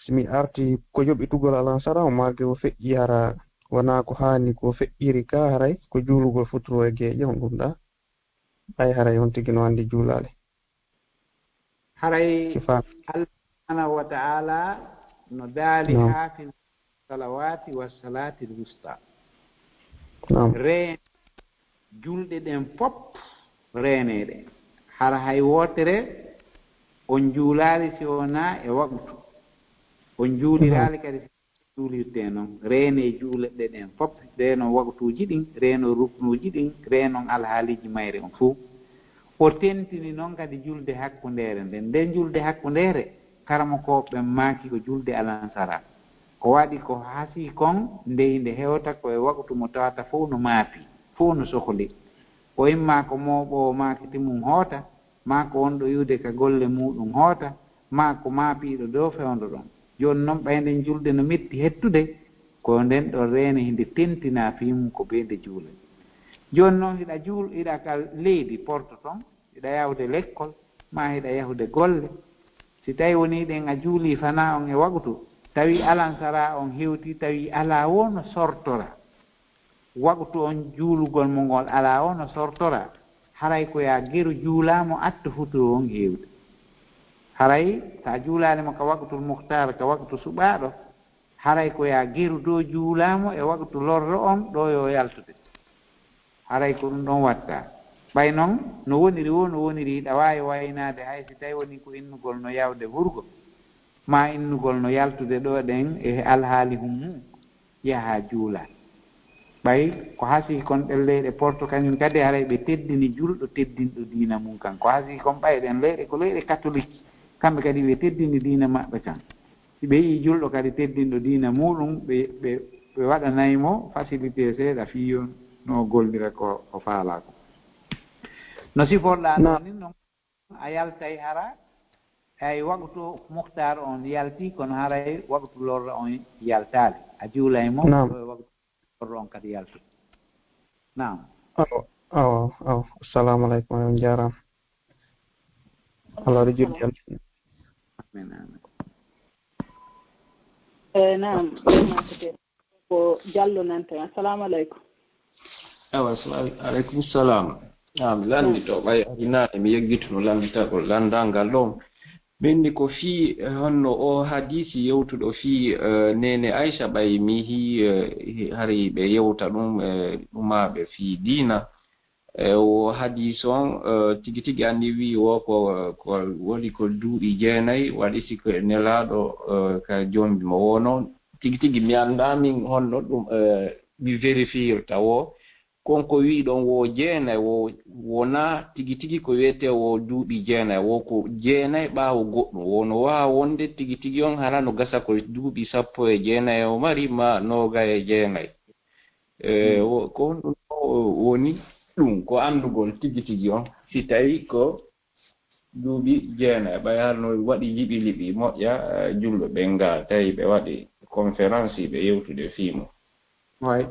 simi arti ko yoɓitugol Alan Sara o malgré o feƴƴi hara wona ko haani ko feƴƴiri ka haray ko juulugol futuro e geeƴe on ɗum ɗa ɓay haray on tigi no anndi juulale haray Allah subhanahu wa ta'ala no daali haafin salawati wa salati l-wusta reen julɗe ɗen pop reeneɗe hara hay wotere on juulaali si wona e waɓutu on juuliraali kadi si juulirte noon reene juuleɗe ɗen pop reenon waɓutuuji ɗin reenon ruknuuji ɗin reenon alhaaliji mayre on fuu o tentini noon kadi julde hakkundeere nden nden julde hakkundeere karamokoɓe maaki ko julde Alan Sara o waɗi ko hasi kon ndeyinde hewta koye waɓutu mo tawata fof no maapi fof no sohli o imma ko mooɓo maakiti mum hoota ma ko wonɗo yuude ka golle muɗum hoota ma ko maapiiɗo dow fewndo ɗon jooni noon ɓaynden julde no metti hettude ko nden ɗo reene hinde tentina fimum ko beende juule jooni noon hiɗa ka leydi porte ton hiɗa yawde l'école ma hiɗa yahude golle si tawi woni ɗen a juuli fana on e waɓutu tawi Alan Sara on hewti tawi ala wo no sortora waɓutu on juulugol mo ngol ala o no sortora haray ko ya geru juulamo atto futuro on heewde haray sa juulaalimo ka waɓutul muhtar ka waɓutu suɓaaɗo haray ko ya geru dow juulamo e waɓutu lorro on ɗo yo yaltude haray ko ɗum ɗon watta ɓay noon no woniri wo no woniri ɗa waawi waynaade hay si tawi woni ko innugol no yawde wurgo ma innugol no yaltude ɗo ɗen e alhaali hum mum yaha juula ɓay ko hasi kon ɗen leyɗe porto kañum kadi haray ɓe teddini julɗo teddinɗo diina mum kan ko hasi kon ɓayɗen leyɗe ko leyɗe catholique kamɓe kadi ɓe teddini diina maɓɓe kan si ɓe yii julɗo kadi teddinɗo diina muɗum ɓe waɗanaymo facilité seeɗa fiyo no gollira ko faala ko no siforɗa noon ni noon a yaltay hara ay waɓutu muhtar on yalti kono haray waɓutu lorra on yaltaali a juulaymo waɓutu lorra on kadi yaltude nam awa assalamu aleykum on jarama Allah rejurti amin amin nam ko Diallo nante assalamu aleykum awa aleykum salam mi landito ɓay arinaɗe mi yeggituno landitagol landalngal ɗon ɓenni ko fii honno o hadisi yewtuɗo fii nene Aisha ɓay mihi hari ɓe yewta ɗum ɗumaɓe fii diina o hadis on tigi tigi anndi wi wo ko woni ko duuɓi 9 waɗi siko nelaɗo ka jombi mo wo noon tigi tigi mi annda min honno ɗum mi vérifiirta wo konko wi ɗon wo 9 wo wona tigi tigi ko wiyete wo duuɓi 9 wo ko 9 ɓaawo goɗɗum wono wawa wonde tigi tigi on hana no gasa ko duuɓi 19 o mari ma 29 ko ɗum woni ɗum ko anndugol tigi tigi on si tawi ko duuɓi 9 ɓay harno waɗi yiɓi liɓi moƴƴa julɓe ɓe nga tawi ɓe waɗi conférence ɓe yewtude fiimo way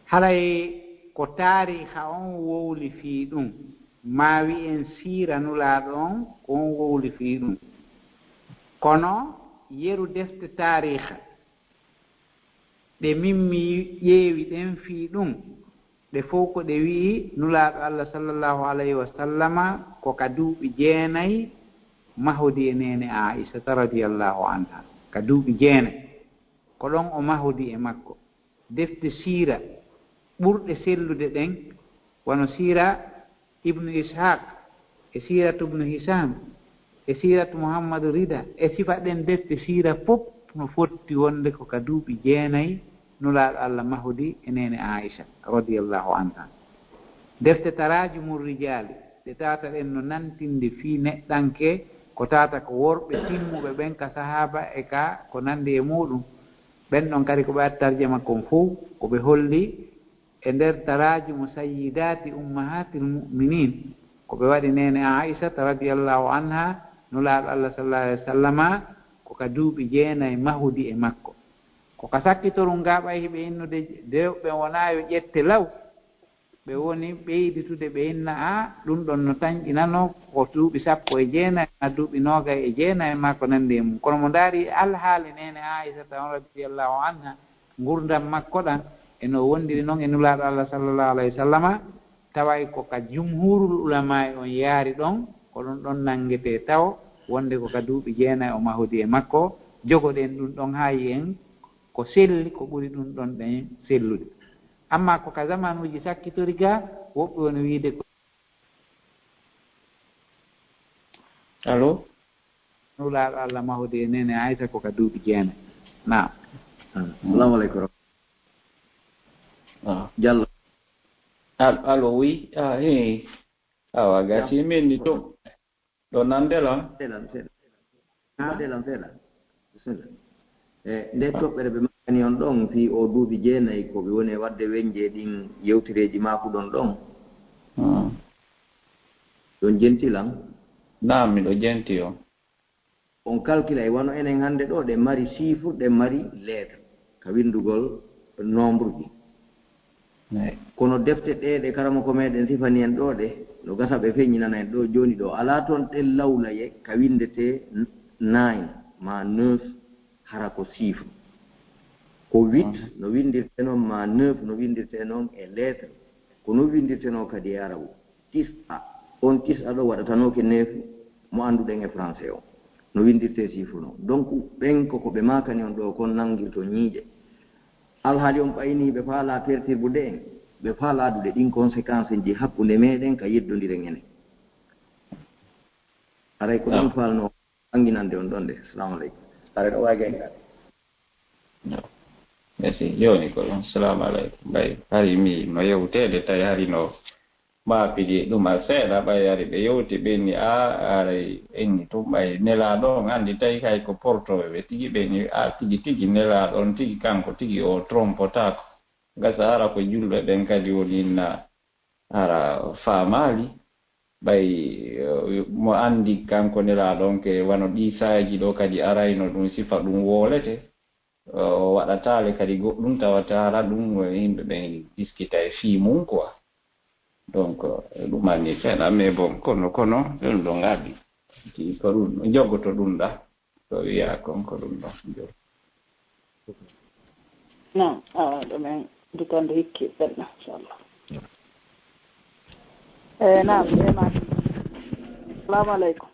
haray ko taariha on wowli fii ɗum ma wi en siiranulaaɗo on ko on wowli fii ɗum kono yeru defte taariha ɗe min mi ƴeewi ɗen fii ɗum ɗe fof ko ɗe wi'i nulaaɗo Allah sallllahu alayhi wa sallama ko ka duuɓi 9 mahodi e nene Aishata radiallahu anha ka duuɓi 9 ko ɗon o mahodi e makko defte siira ɓurɗe sellude ɗen wono siira ibnu ishaq e siratu ibnu hisam e siratu mouhammadou rida e sifa ɗen defte sira fof no fotti wonde ko ka duuɓi 9 nulaaɗo allah mahudi e nene aicha radiallahu anha defte taraji mum rijali ɗe tata ɗen no nantinde fii neɗɗanke ko tata ko worɓe timmuɓe ɓen ka sahaba e ka ko nandi e muɗum ɓen ɗon kadi ko ɓe attarje makkon fof ko ɓe holli e nder taraji mo sayyidati ummahatil muminin ko ɓe waɗi nene aissata radiallahu anha nulaaɗo allah sallallahu alih wa sallama ko ka duuɓi 9 mahudi e makko ko ka sakkitorum gaɓay hiɓe innude dewɓe wona yo ƴette law ɓe woni ɓeyditude ɓe inna a ɗum ɗon no tañƴinano ko duuɓi 19 ha duuɓi 29 ma ko nandi e mum kono mo daari alhaali nene aissata on radiallahu anha gurdam makko ɗan eno wondiri noon e nulaaɗo allah sallllahu alayhi wa sallama taway ko ka jumhurul ulama on yaari ɗon ko ɗum ɗon nanguete taw wonde ko ka duuɓi 9 o mahudi e makko jogoɗen ɗum ɗon haayi en ko selli ko ɓuri ɗum ɗon ɗen sellude amma ko ka zamanuji sakkitori ga woɓɓe woni wiide ko allo nulaaɗo allah mahudi e nene aissa ko ka duuɓi 9 naam assalamu aleykum Diallo allo oui hey awa gasi min ni to ɗo nandela seeɗan seeɗa nde toɓɓere ɓe makani on ɗon fi o duuɓi 9 ko ɓe woni wadde weñje ɗin yewtireji makuɗon ɗon ɗon jentilan nam miɗo jenti o on calcula e wano enen hannde ɗo ɗe mari chiffre ɗe mari lettre ka windugol nombre ji kono defte ɗe ɗe karama ko meɗen sifani en ɗo ɗe no gasa ɓe feññinana en ɗo joni ɗo ala toon ɗen lawlaye ka windete 9 ma 9 hara ko chiffre ko 8 no windirte noon ma 9 no windirte noon e lettre ko no windirte noon kadi e arabu tis'a on tis'a ɗo waɗatanoke 9 mo annduɗen e français o no windirte chiffre noon donc ɓen koko ɓe makani on ɗo kon nangirto ñiiƴe alhaali on ɓayni ɓe faala pertirbude en ɓe faaladude ɗin conséquence ji hakkunde meɗen ka yeddodiren enen aray ko ɗum falno anginande on ɗon de assalamu aleykum are ɗo waagi en merci joni ko ɗum assalamu aleykum ɓay hari mi no yewtede tawi hari no maapiɗi ɗuma seeɗa ɓay ari ɓe yewti ɓenni a aray enni tum ɓay nelaaɗo on anndi tawi kay ko portoɓe ɓe tigi ɓenni a tigi nelaaɗo on tigi kanko tigi o trompotako gasa hara ko julɓe ɓen kadi woni inna hara faamaali ɓay mo anndi kanko nelaaɗo on ke wano ɗi saaji ɗo kadi arayno ɗum sifa ɗum woolete o waɗataale kadi goɗɗum tawata hara ɗum yimɓe ɓen diskita e fii mum quoi donc ɗum anni seeɗa mais bon kono ɗum ɗo ngaɗi ko ɗum jogoto ɗum ɗa to wiya konko ɗum ɗon jog non ɗumen dukonde hikki ɓenna inchallah nam ema assalamu aleykum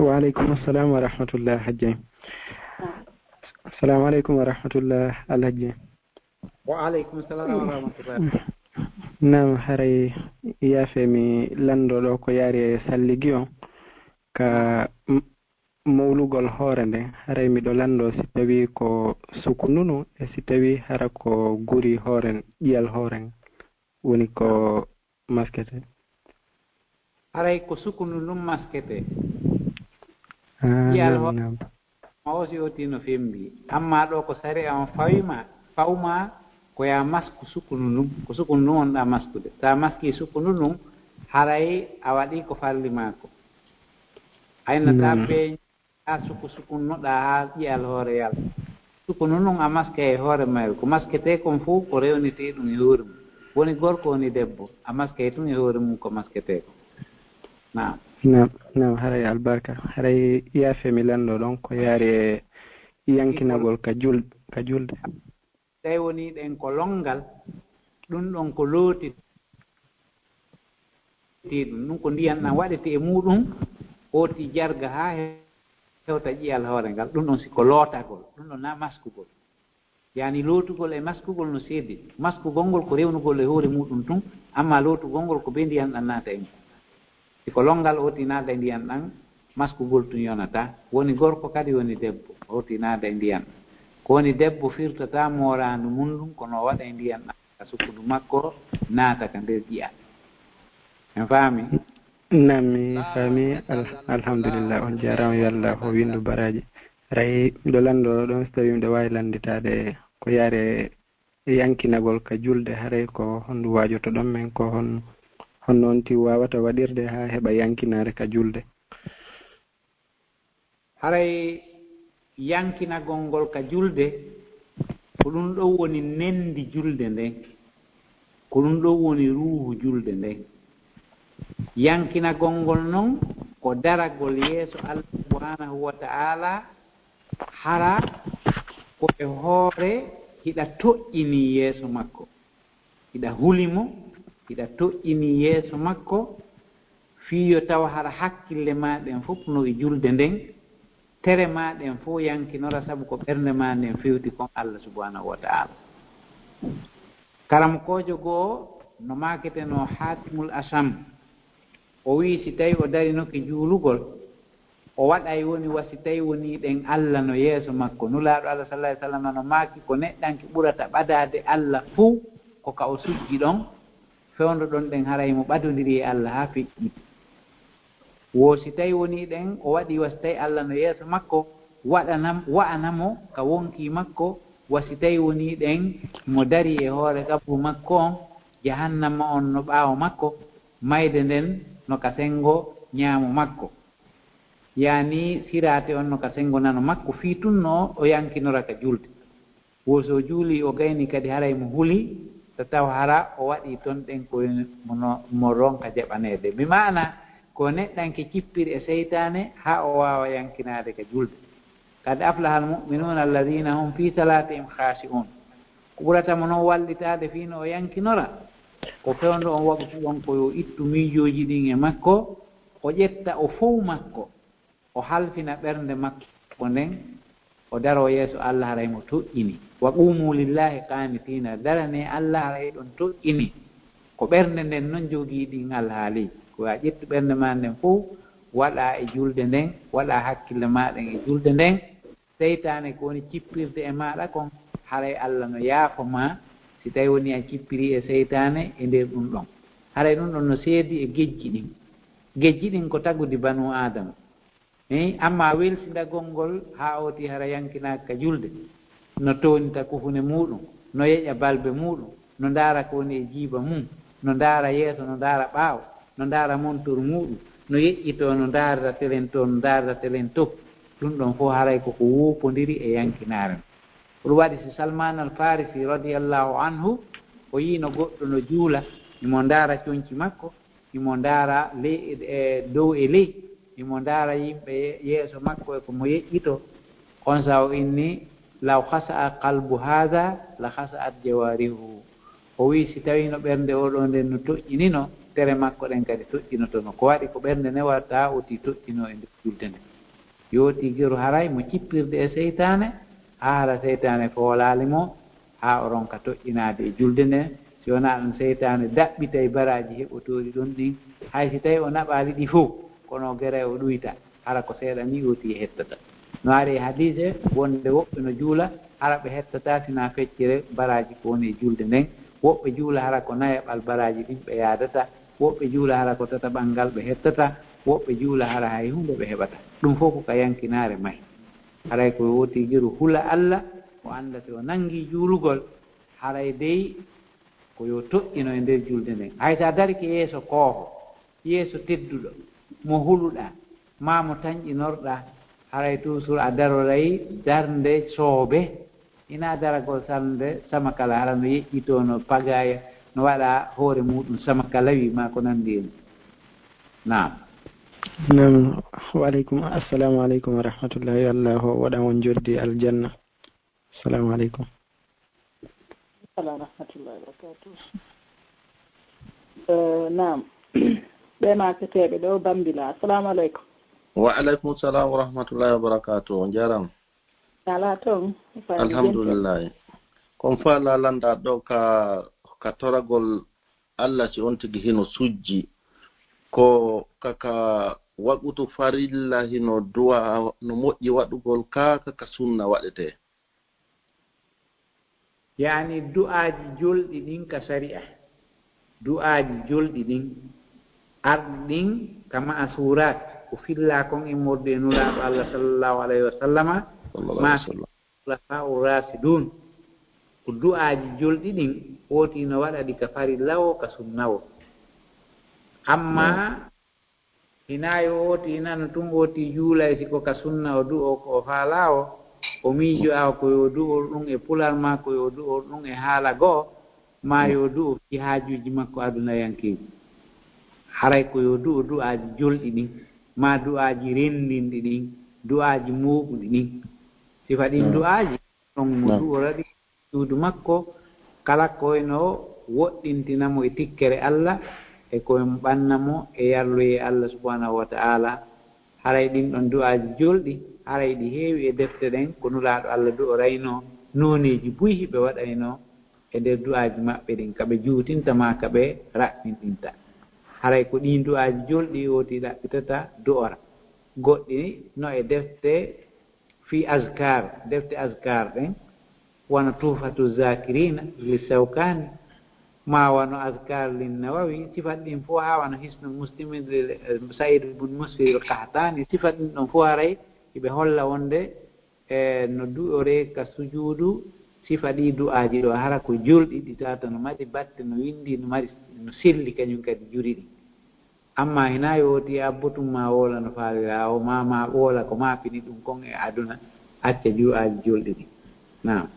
waaleykum assalam wa rahmatullah hajjay assalamu aleykum wa rahmatullah alhajjay wa aleykum salam wa rahmatullah nam haray yaafe mi lando ɗo ko yaari e salligi on ka mawlugol hoore nde haray miɗo lando si tawi ko sukununu e si tawi hara ko guri hoore ƴiyal hoore woni ko maskete haray ko sukununu maskete ƴiyal hoore ma osi oti no fembi amma ɗo ko sari on fawma ko ya masku sukununum ko sukununu on ɗa maskude sa maski sukununum haray a waɗi ko falli maako aynata peeñ ha sukunnoɗa ha ƴiyal hoore yal sukununum a maske e hoore mayre ko maskete kon fof ko rewnete ɗum e hoore mum woni gorko woni debbo a maske tun e hoore mum ko maskete ko nam haray albarka haray yaafe mi lanɗo ɗon ko yaari e yankinagol ka julde tawi woni ɗen ko longal ɗum ɗon ko looti ɗum ɗum ko ndiyan ɗan waɗete e muɗum oti jarga ha hewta ƴiyal hoore ngal ɗum ɗon siko lootagol ɗum ɗon na maskugol yani lootugol e maskugol no seedi maskugol ngol ko rewnugol e hoore muɗum tun amma lootugol ngol ko ɓe ndiyan ɗan naata en siko longal otinade e ndiyan ɗan maskugol tun yonata woni gorko kadi woni debbo otinade e ndiyan ko woni debbo firtata morandu mum ɗum kono waɗa e ndiyan ɗan ka sukkudu makko naata ka nder ƴiya en faami nam mi faami alhamdulillah on jarama yo Allah o windu baraji ray miɗo lando ɗon so tawi miɗo wawi landitade ko yaare yankinagol ka julde haray ko hondu wajoto ɗon men ko honno on ti wawata waɗirde ha heɓa yankinare ka julde haray yankinagol ngol ka julde ko ɗum ɗo woni nendi julde nden ko ɗum ɗo woni ruuhu julde nden yankinagol ngol noon ko daragol yeeso Allah subhanahu wa ta'ala hara ko e hoore hiɗa toƴƴini yeeso makko hiɗa hulimo hiɗa toƴƴini yeeso makko fiyo tawa hara hakkille maɗen fof no e julde nden tere maɗen fof yankinora sabu ko ɓernde ma nden fewti kon Allah subhanahu wa ta'ala karam kojo goo no maketeno hatimul asam o wi si tawi o darinoki juulugol o waɗay woni wasi tawi woni ɗen Allah no yeeso makko nulaaɗo Allah sallallahu alaihi wasallam no maaki ko neɗɗanki ɓurata ɓadade Allah fuu ko ka o sujji ɗon fewndo ɗon ɗen haray mo ɓadodiri e Allah ha feƴƴi wo si tawi woni ɗen o waɗi wasi tawi Allah no yeeso makko wa'anamo ka wonki makko wasi tawi woni ɗen mo dari e hoore kabru makko on jahannama on no ɓaawo makko mayde nden no ka sengo ñaamo makko yani sirate on no ka sengo nano makko fii tunno o yankinora ka julde woso juuli o gayni kadi haray mo huli so taw hara o waɗi toon ɗen ko mo ronka jaɓanede mi mana ko neɗɗanke cippiri e seytane ha o wawa yankinade ka julde kad aflaha almu'minuna alladina hum fi salatihim khashi'un ko ɓuratamo noon wallitade fino o yankinora ko fewndo on waɓtu on ko yo ittu miijoji ɗin e makko o ƴetta o fow makko o halfina ɓernde makko nden o daro yeeso Allah haray mo toƴƴini wa qumu lillahi qanitina darane Allah haray ɗon toƴƴini ko ɓernde nden noon jogii ɗin alhaaliji ko a ƴettu ɓernde ma nden fof waɗa e julde nden waɗa hakkille maɗen e julde nden seytane ko woni cippirde e maɗa kon haray Allah no yaafoma si tawi woni a cippiri e seytane e nder ɗum ɗon haray ɗum ɗon no seedi e gejji ɗin ko tagudi banu adama amma welsindagol ngol ha oti hara yankinaka ka julde no townita kufune muɗum no yeƴa balbe muɗum no ndaara ko woni e jiiba mum no ndaara yeeso no ndaara ɓaawo no ndaara montor muɗum no yeƴƴito no ndaarata telen to no ndaarata telen to ɗum ɗon fof haray koko wopodiri e yankinare ɗum waɗi si Salman al Farisi radiallahu anhu o yino goɗɗo no juula imo ndaara coñci makko imo ndaara dow e ley imo ndaara yimɓe yeeso makko e komo yeƴƴito on sa o inni law hasa'a qalbu hada la hasa'at jawarihu o wi si tawi no ɓernde oɗo nden no toƴƴinino tere makko ɗen kadi toƴƴinotono ko waɗi ko ɓernde ne watta oti toƴƴino e nder julde nde yooti giru haray mo cippirde e seytane ha hara seytane foolaalimo ha o ronka toƴƴinade e julde nde si wona ɗum seytane daɓɓita e baraji heɓotori ɗon ɗin hay si tawi o naɓali ɗi fof kono gere o ɗuyta hara ko seeɗa ni oti hettata no ari hadise wonde woɓɓe no juula hara ɓe hettata sina feccire baraji ko woni e julde nden woɓɓe juula hara ko nayaɓal baraji ɗin ɓe yaadata woɓɓe juula hara ko tata ɓangal ɓe hettata woɓɓe juula hara hay hunde ɓe heɓata ɗum fof ko ka yankinare mahi haray ko woti giru hula Allah o anda so o nangi juulugol haray dey ko yo toƴƴino e nder julde nden hay sa dariki yeeso kooho yeeso tedduɗo mo huluɗa ma mo tañƴinorɗa haray toujours a daroray darnde soobe ina daragol sarde sama kala hara no yeƴƴito no pagaya no waɗa hoore muɗum sama kala wima ko nandi en naam nam waaleykum assalamu aleykum wa rahmatullahi Allah o waɗan on joddi aljanna assalamu aleykum ala rahmatullahi wa barakatuh naam ɓe maketeɓe ɗo bambila assalamu aleykum wa aleykum salam wa rahmatullahi wa barakatuh on jaram ala toon alhamdulillahi kon fa la landa ɗo ka toragol Allah si on tigi hino sujji ko kaka waɗutu farilla hino du'a no moƴƴi waɗugol kaka sunna waɗete yani du'aaji julɗi ɗin ka sari'a du'aaji julɗi ɗin arɗi ɗin kama a surat ko filla kon e morde nulaaɗo Allah sallallahu alayhi wa sallama ma khulafa'u rasidun ko du'aaji julɗi ɗin wooti no waɗa ɗi ka farilla o ka sunna o amma hinayo wooti nano tun wooti juulay siko ka sunna o du'o ko o faala o miijo aw ko yo du'ol ɗum e pulal ma ko yo du'ol ɗum e haala goo ma yo du'o fi haajuji makko aduna yankeji haray ko yo du'o du'aaji julɗi ɗin ma du'aaji renndinɗi ɗin du'aaji muuɓuɗi ɗin sifa ɗin du'aaji ɗon mo du'ora ɗi suudu makko kala koyno woɗɗintinamo e tikkere Allah e koyen ɓannamo e yarloye Allah subhanahu wa ta'ala haray ɗin ɗon du'aaji julɗi haray ɗi heewi e defte ɗen ko nulaaɗo Allah du'orayno nooneeji buyi ɓe waɗayno e nder du'aaji maɓɓe ɗin ka ɓe juutintama ka ɓe raɓɓinɗinta haray ko ɗin du'aaji julɗi wooti ɗaɓɓitata du'ora goɗɗi no e defte fi askar defte askar ɗen wono tufatu zakirina li sawkani ma wono askar lin nawawi sifat ɗin fof ha wono hisnu muslimin saïd bun musfir kahtani sifat ɗin ɗon fof haray iɓe holla wonde e no du'ore ka sujuudu sifa ɗi du'aaji ɗo hara ko julɗi ɗi tata no mari batte no windi no mari no silli kañum kadi juri ɗi amma hina yooti abbotum ma woola no faalira o ma woola ko maafini ɗum kon e aduna acca du'aaji julɗi ɗi nam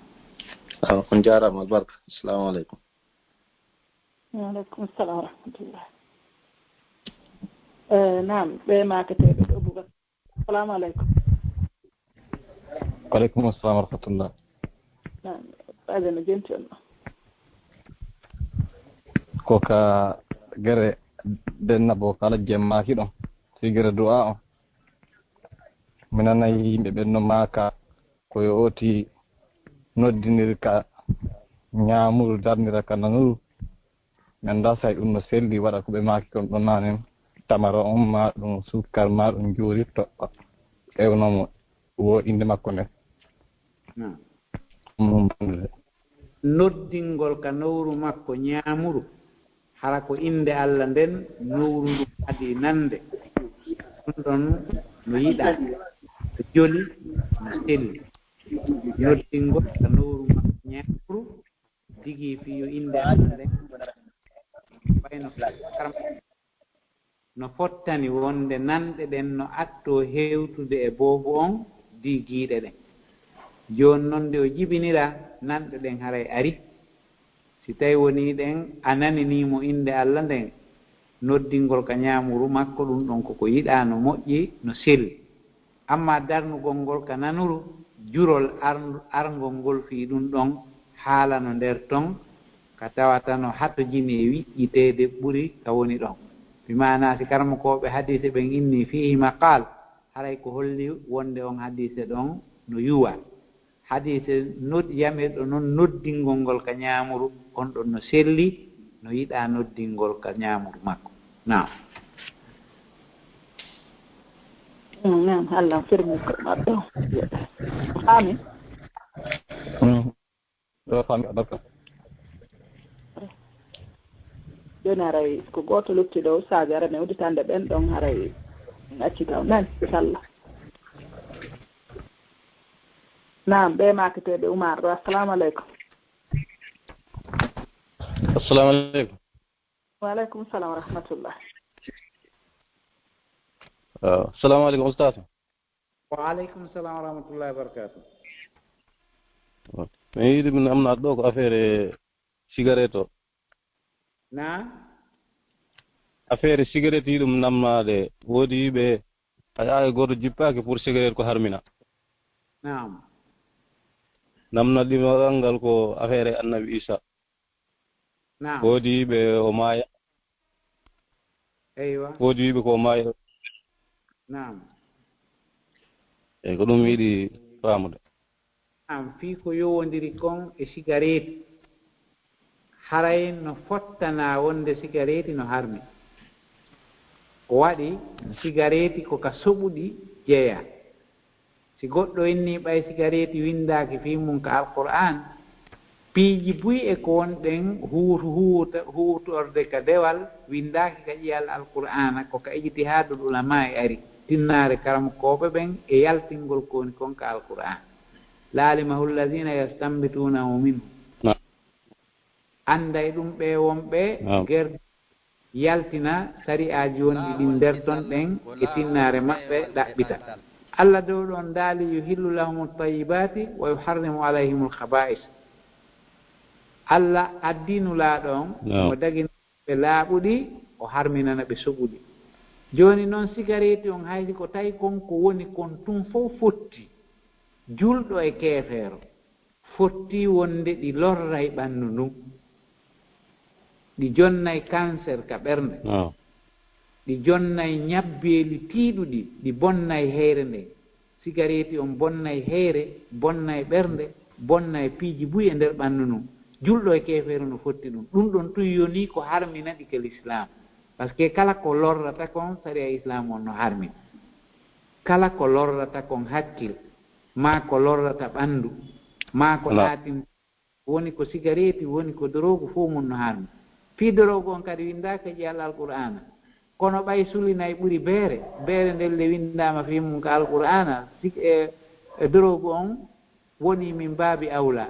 on jarama albarka assalamu aleykum waaleykum salam wa rahmatullah nam ɓe makateɓe ɗo boubacar assalamu aleykum waleykum assalam wa rahmatullah nam ɓaade no jenti on ɗo ko ka gere dennabo kala jemmaki ɗon si gere du'a o mi nanayi yimɓe ɓen no maaka koyo oti noddinir ka ñaamuru darnira ka nanuru mi annda say ɗum no selli waɗa ko ɓe maaki kon ɗon nanen tamara on ma ɗum sukkar ma ɗum juuri toɓɓa ƴewnomo wo inde makko nden noddingol ka nowru makko ñaamuru hara ko inde Allah nden nowru ndu adi nande ɗum ɗon no yiɗa to joli no selli noddingol ka nowru makko ñaamuru digi fiyo inde Allah nden wayno no fottani wonde nanɗe ɗen no atto hewtude e boobu on digiiɗe ɗen jooni noon nde o jibinira nanɗe ɗen haray ari si tawi woni ɗen a naninimo inde Allah nden noddingol ka ñaamuru makko ɗum ɗon koko yiɗa no moƴƴi no selli amma darnugol ngol ka nanuru jurol arngol ngol fii ɗum ɗon haala no nder ton ka tawata no hattojini e wiƴƴiteede ɓuri ka woni ɗon mi mana si karmakoɓe hadise ɓen inni fihi maqal haray ko holli wonde on hadise ɗon no yuwa hadise yamirɗo noon noddingol ngol ka ñaamuru on ɗon no selli no yiɗa noddingol ka ñaamuru makko nam nam Allah firmi ko maɗɗo faami ɗo faami abarka joni haray ko goto lutti ɗo sadio ara mi udditande ɓen ɗon haray acci taw nan inchallah nam ɓe maketeɓe Oumar ɗo assalamu aleykum assalamu aleykum waaleykum salam wa rahmatullah assalamu aleykum oustas waaleykum salam wa rahmatullahi wa barakatuh mi yiɗi mi namnaɗo ɗo ko affaire cigarette o na affaire cigarette yiɗum namnade woodi yiɓe a yaha goto jippaki pour cigarette ko harmina nam namnaɗimagal ngal ko affaire annabi Isa nam woodi yiɓe o maaya eywa woodi yiɓe ko maaya nam eyyi ko ɗum yiɗi faamude am fii ko yowodiri kon e cigarette haray no fottana wonde cigarette no harmi o waɗi cigarette ko ka soɓuɗi jeeya si goɗɗo inni ɓay cigarette windaaki fi mum ka alqur'an piiji buy e ko wonɗen huutorde ka dewal windaaki ka ƴiyal alqur'ana ko ka ijtihadul ulama e ari tinnaare karamokoɓe ɓen e yaltingol ko woni kon ka alqur'an laalimahu lladina yastambitunahu minhu anday ɗum ɓe wonɓe gerde yaltina sari aji wonɗi ɗin nder ton ɗen e tinnaare maɓɓe ɗaɓɓita allah dow ɗon daali yuhillu lahum ltayibati wa yuharrimu alayhim lkhaba'is allah addinulaaɗo on mo daginaɓe laaɓuɗi o harminana ɓe soɓuɗi jooni noon cigarette on haysi ko tawi konko woni kon tun fof fotti julɗo e keefeero fotti wonde ɗi lorra e ɓanndu ndun ɗi jonnay cancer ka ɓernde ɗi jonnay ñabbeeli tiiɗuɗi ɗi bonnay heyre nde cigarette on bonnay heyre bonnay ɓernde bonnay piiji buy e nder ɓanndu ndun julɗo e keefeero no fotti ɗum ɗum ɗon tun yoni ko harminaɗi ke l'islam par ce que kala ko lorrata kon saria islam on no harmina kala ko lorrata kon hakkil ma ko lorrata ɓanndu ma ko laatin woni ko cigarette woni ko dorogu fof mum no harmi fii dorogu on kadi windaaka ƴiyal alqur'ana kono ɓay sulinayi ɓuri beere beere nden nde windaama fii mum ko alqur'ana e dorogu on woni min baabi awla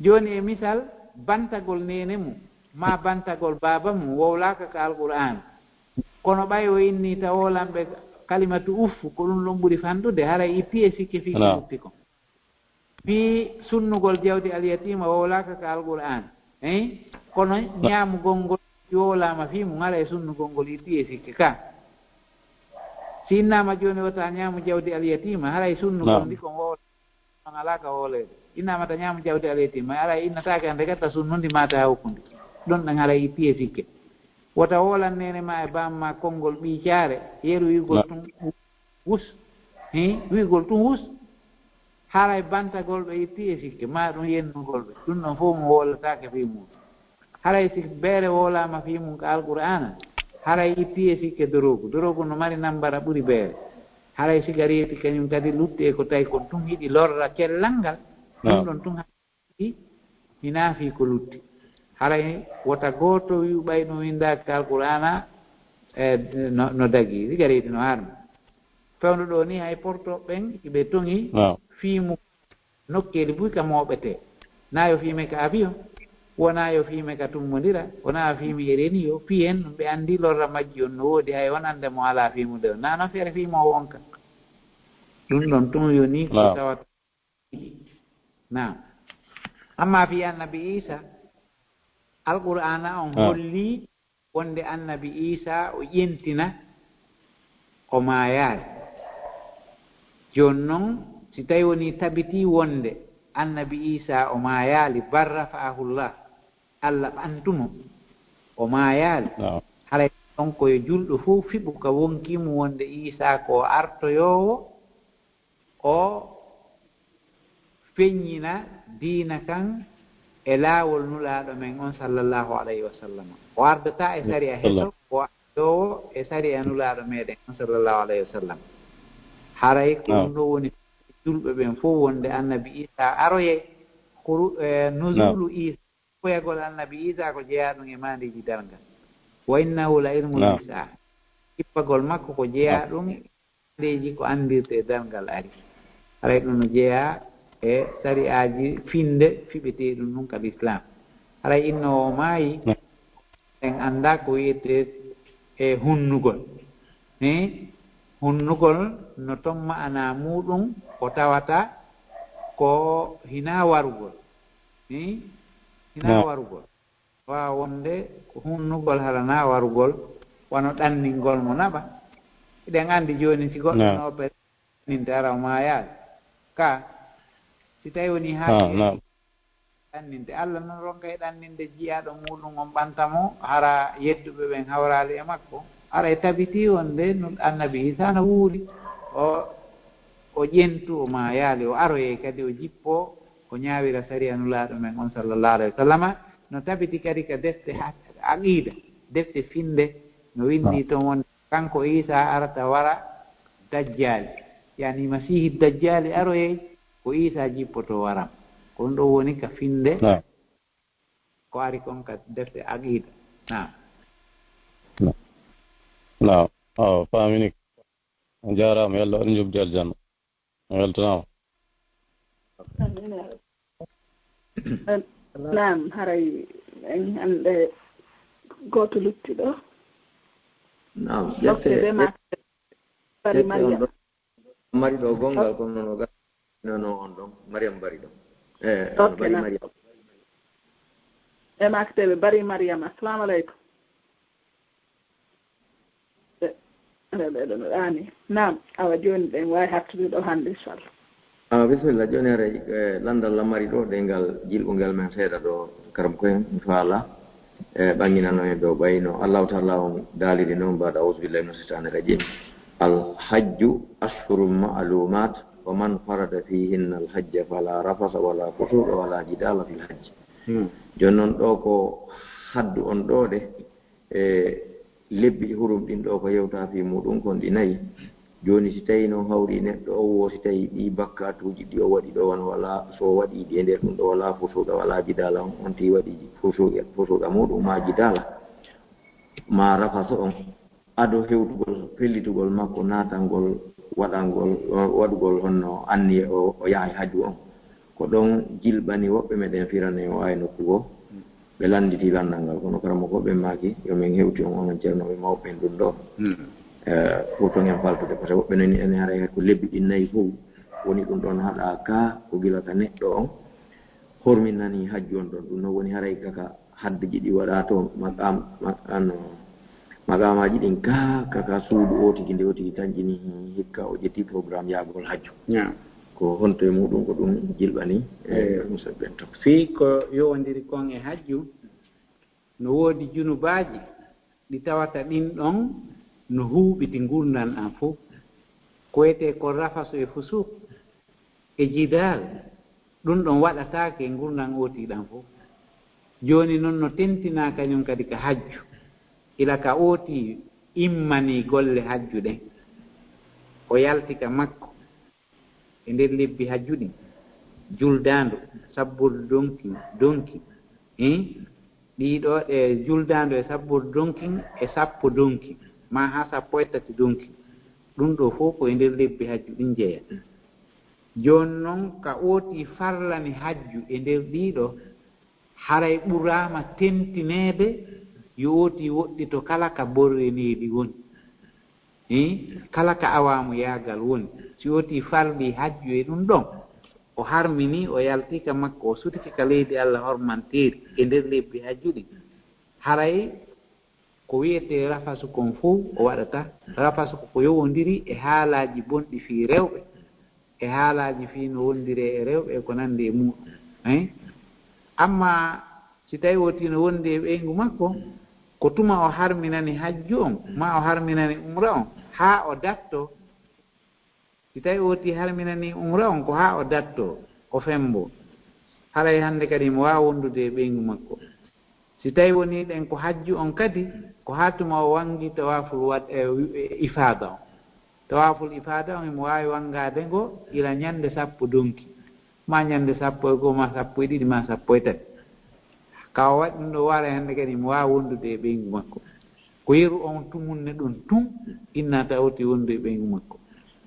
jooni e misal bantagol nene mum ma bantagol baaba mum wowlaaka ko alqur'ana kono ɓay o inni tawolanɓe kalimatu uffu ko ɗum ɗon ɓuri fanɗude haray itti e sikke fii ko uppi kon fii sunnugol jawdi alyatima wowlaaka ko alqur'ana kono ñaamugol ngol wowlaama fii mum hara e sunnugol ngol itti e sikke ka si innama jooni wota ñaamu jawdi alyatima hara e sunnugol ndi kon wowla on alaaka wowleede innamata ñaamu jawdi alyatima ara innataake ande gatta sunnundi mata hawkundi ɗon ɗan hara itti e sikke wota wolan nene ma e bamma konngol ɓiicaare yeru wigol tun wus wigol tun wus hara e bantagol ɓe itti e sikke ma ɗum yennugol ɓe ɗum ɗon fof mo wolataake fii mum haray si beere wolama fii mum ko alqur'ana haray itti e sikke dorogu no mari nambara ɓuri beere haray cigarette kañum kadi lutti e ko tawi kon tun hiɗi lorra cellal ngal ɗum ɗon tun haɗi hinaafi ko lutti haray wota gooto wi ɓay ɗum windaaki alqur'ana no dagi cigarette no harmi fewndu ɗo ni hay portoɓe ɓen ɓe toŋi fiimu nokkeeli buy ka mooɓete na yo fiime ka avion wona yo fiime ka tummodira wona fiimi e reni yo fiyen ɗum ɓe anndi lorra majji on no woodi hay wonande mo alaa fiimu de na no feere fiimo o wonka ɗum ɗon tun yo ni ko tawata nam amma fi annabi isa alqur'ana on holli wonde annabi isa o ƴentina o maayaali jooni noon si tawi woni tabiti wonde annabi isa o maayaali barra fa'ahullah allah ɓantumo o maayaali haray ɗon koye julɗo fof fiɓu ka wonkimo wonde isa ko artoyowo o feññina diina kan e laawol nulaaɗo men on sallllahu alayhi wa sallam o ardata e sariya heto o artoyowo e sariya nulaaɗo meɗen on sallllahu alayhi wa sallam haray ko ɗum ɗo woni julɓe ɓen fof wonde annabi isa aroye nusulu isa koyagol annabi isa ko jeeya ɗum e mandiji darngal wa innahu la ilmul isa ippagol makko ko jeeya ɗum mandeji ko andirte darngal ari haray ɗum no jeeya e sariyaji finde fiɓete ɗum ɗum kadi islam haray inno o maayi en annda ko wiyete e hunnugol hunnugol no ton ma'ana muɗum o tawata ko hina warugol hina warugol wawa wonde ko hunnugol harana warugol wono ɗanningol mo naɓa eɗen anndi jooni si goɗɗo no oɓɓeninte ara o maayaali ka si tawi woni haa ɗanninde Allah noon ronka e ɗanninde jiyaɗo muɗum on ɓantamo hara yedduɓe ɓen hawraali e makko ara e tabiti wonde annabi isa no wuuli o ƴentu o maayaali o aroye kadi o jippo o ñaawira sariya nulaaɗo men on sallllahu alayhi wa sallama no tabiti kadi ka defte aqida defte finde no windi to won kanko Isa arata wara dajjal yani masihi dajjal aroye ko Isa jippoto waram ko ɗo woni ka finde ko ari kon ka defte aqida na famini jarama yalla on jubdi aljanna weltanama nam haray en ande goto luttiɗo nam defte bari mariam mari ɗo gongal kono noon nono on ɗon mariam bari ɗo bari mariam e makteɓe bari mariam assalamu aleykum reɓeɗo ɗani nam awa joni ɗen wawi hattude ɗo hannde inchallah bisimilla joni haray landal lamari ɗo ɗengal jilɓungal men seeɗa ɗo karam koyen inchallah ɓanginano en ɗo ɓayno allahu taala on daaliri noon mbaɗa ausbillahi mina sitani rajim alhajju ashhurun ma'lumat wa man farada fihinna alhajja fala rafasa wala fusuqa wala jidala fil hajj joni noon ɗo ko haddu on ɗo de lebbi hurum ɗin ɗo ko yewta fi muɗum kon ɗi nayi joni si tawi noon hawri neɗɗo o wo si tawi ɗi bakkatuji ɗi o waɗi ɗo won wala so waɗi ɗi e nder ɗum ɗo wala fusuqa wala jidala on ti waɗi fusuqa muɗum ma jidala ma rafasa on ado hewtugol pellitugol makko natangol waɗugol honno anniye o yaha hajju on ko ɗon jilɓani woɓɓe meɗen firane o wawi nokkugo ɓe landiti landal ngal kono karamo ko ɓe maki yomin hewti on onon ceernoɓe mawɓen ɗum ɗo pour ton en faltude par ce que woɓɓe nani ene haray ko lebbi ɗi nayi fof woni ɗum ɗon haɗa ka ko gila ka neɗɗo on horminani hajju on ɗon ɗum no woni haray kaka haddiji ɗi waɗa to magamaji ɗin kaka suudu o tigi nde o tigi tañƴini hikka o ƴetti programme yagol hajju ko honto e muɗum ko ɗum jilɓani musidɓen to fii ko yowodiri kon e hajju no woodi junubaji ɗi tawata ɗin ɗon no huuɓiti gurnan an fof ko wiyete ko rafaso e fusuk e jidal ɗum ɗon waɗatake gurnan ootiɗan fof joni noon no tentina kañum kadi ka hajju ila ka ooti immani golle hajju ɗen o yalti ka makko e nder lebbi hajju ɗin juldando sabborde donki ɗiɗo e juldando e sabborde donki e sappo donki ma ha sappo e tati donki ɗum ɗo fof ko e nder lebbi hajju ɗin jeeya joni noon ka ooti farlani hajju e nder ɗiɗo haray ɓurama tentinede yo ooti woɗɗito kala ka borreneɗi woni kala ka awamu yaagal woni si ooti farli hajju e ɗum ɗon o harmini o yaltika makko o sutiki ka leydi Allah hormanteeri e nder lebbi hajju ɗi haray ko wiyete rafasu kon fof o waɗata rafasu ko yowodiri e haalaji bonɗi fii rewɓe e haalaji fii no wondiri e rewɓe ko nandi e muɗum amma si tawi woti no wondi e ɓeygu makko ko tuma o harminani hajju on ma o harminani umra on ha o datto si tawi woti harminani umra on ko ha o datto o fembo haray hande kadi mo wawa wondude e ɓeygu makko si tawi woni ɗen ko hajju on kadi ko ha tuma o wangi tawaful wat ifada on tawaful ifada on emo wawi wangade ngo ila ñande sappo donki ma ñande sappo e goo ma sappo e ɗiɗi ma sappo e tati ka o waɗi ɗum ɗo wara hannde kadi mo wawa wondude e ɓeygu makko ko yeru on tumunne ɗon tum innata oti wondu e ɓeygu makko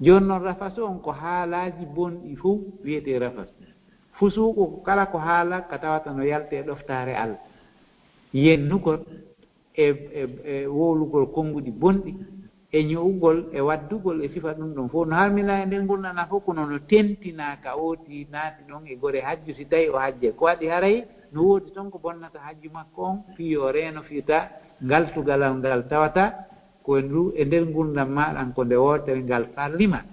joni noon rafas on ko haalaji bonɗi fof wiyete rafas fusuuko kala ko haala ka tawata no yalte ɗoftare Allah yennugol e wowlugol konnguɗi bonɗi e ño'ugol e waddugol e sifa ɗum ɗon fof no harmina e nder gurdana fof kono no tentina ka ooti naati ɗon e gore hajju si tawi o hajje ko waɗi haray no woodi toon ko bonnata hajju makko on fii o reeno fiita ngaltugalal ngal tawata ko ndu e nder gurdam maɗan ko nde wootere ngal farlima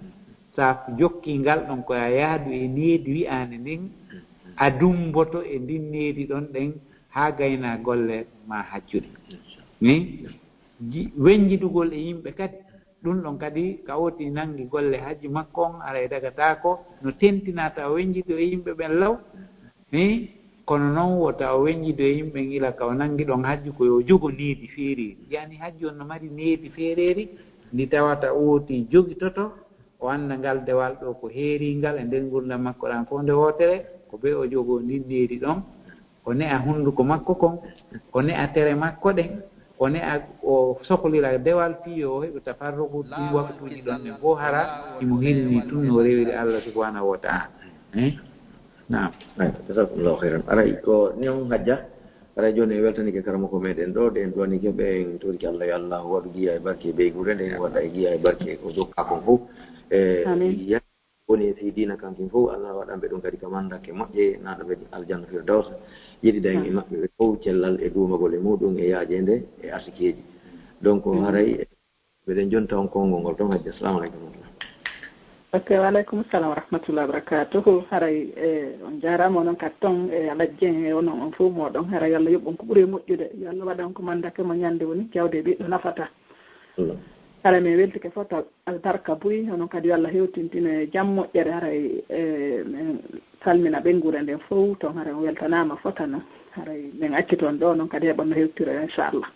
sa jokki ngal ɗon koye a yaadu e needi wi'ande ndin a dumboto e ndin needi ɗon ɗen haa gayna golle ma hajjude weñjidugol e yimɓe kadi ɗum ɗon kadi ka oti nangi golle hajji makko on ara e dagatako no tentinata o weñjido e yimɓe ɓen law kono noon wota o weññido e yimɓe gila ka o nangi ɗon hajju ko yo jogo needi feeriri yani hajju on no mari needi feereri ndi tawata ooti jogitoto o annda ngal dewal ɗo ko heeringal e nder gurdam makko ɗan fof nde wootere ko ɓe o jogoo ndin needi ɗon o ne'a hunnduko makko kon o ne'a tere makko ɗen o ne'a o sohlira dewal piyo o heɓa tafarrugu ɗin waktuuji ɗon ɗen fof hara imo hilni tun no rewiri Allah subhanahu wa ta'ala naam jazakumllahu khairan aray ko nion hajja aray joni weltanike karama ko meɗen ɗo ɗen ɗonike ɓe toriki Allah yo Allah waɗu giya e barke ɓeygure nde waɗa e giya e barke ko jokka kon fof e woni fi dina kankin fof Allah waɗanɓe ɗum kadi ka mandake moƴƴe naɗa ɓe aljanna firdaus yiɗidaen e maɓɓe ɓe fof cellal e duumagol e muɗum e yaajede e asikeji donc haray ɓeɗen jonta on konngol ngol toon hajja assalamu aleykum ok waleykum salam wa rahmatullahi wa barakatuhu haray on jarama onon kat ton e alajjen e onon on fof moɗon haray Allah yoɓɓon ko ɓuuri moƴƴude yo Allah waɗan ko mandake mo ñande woni kewde ɓiɗɗo nafata haray min weltike fof taw albarka buy onon kadi yo Allah hewtintina e jam moƴƴere haray min salmina ɓenngure nden fof toon haray on weltanama fota noon haray min acci toon ɗo noon kadi heɓanno hewtiro inchallah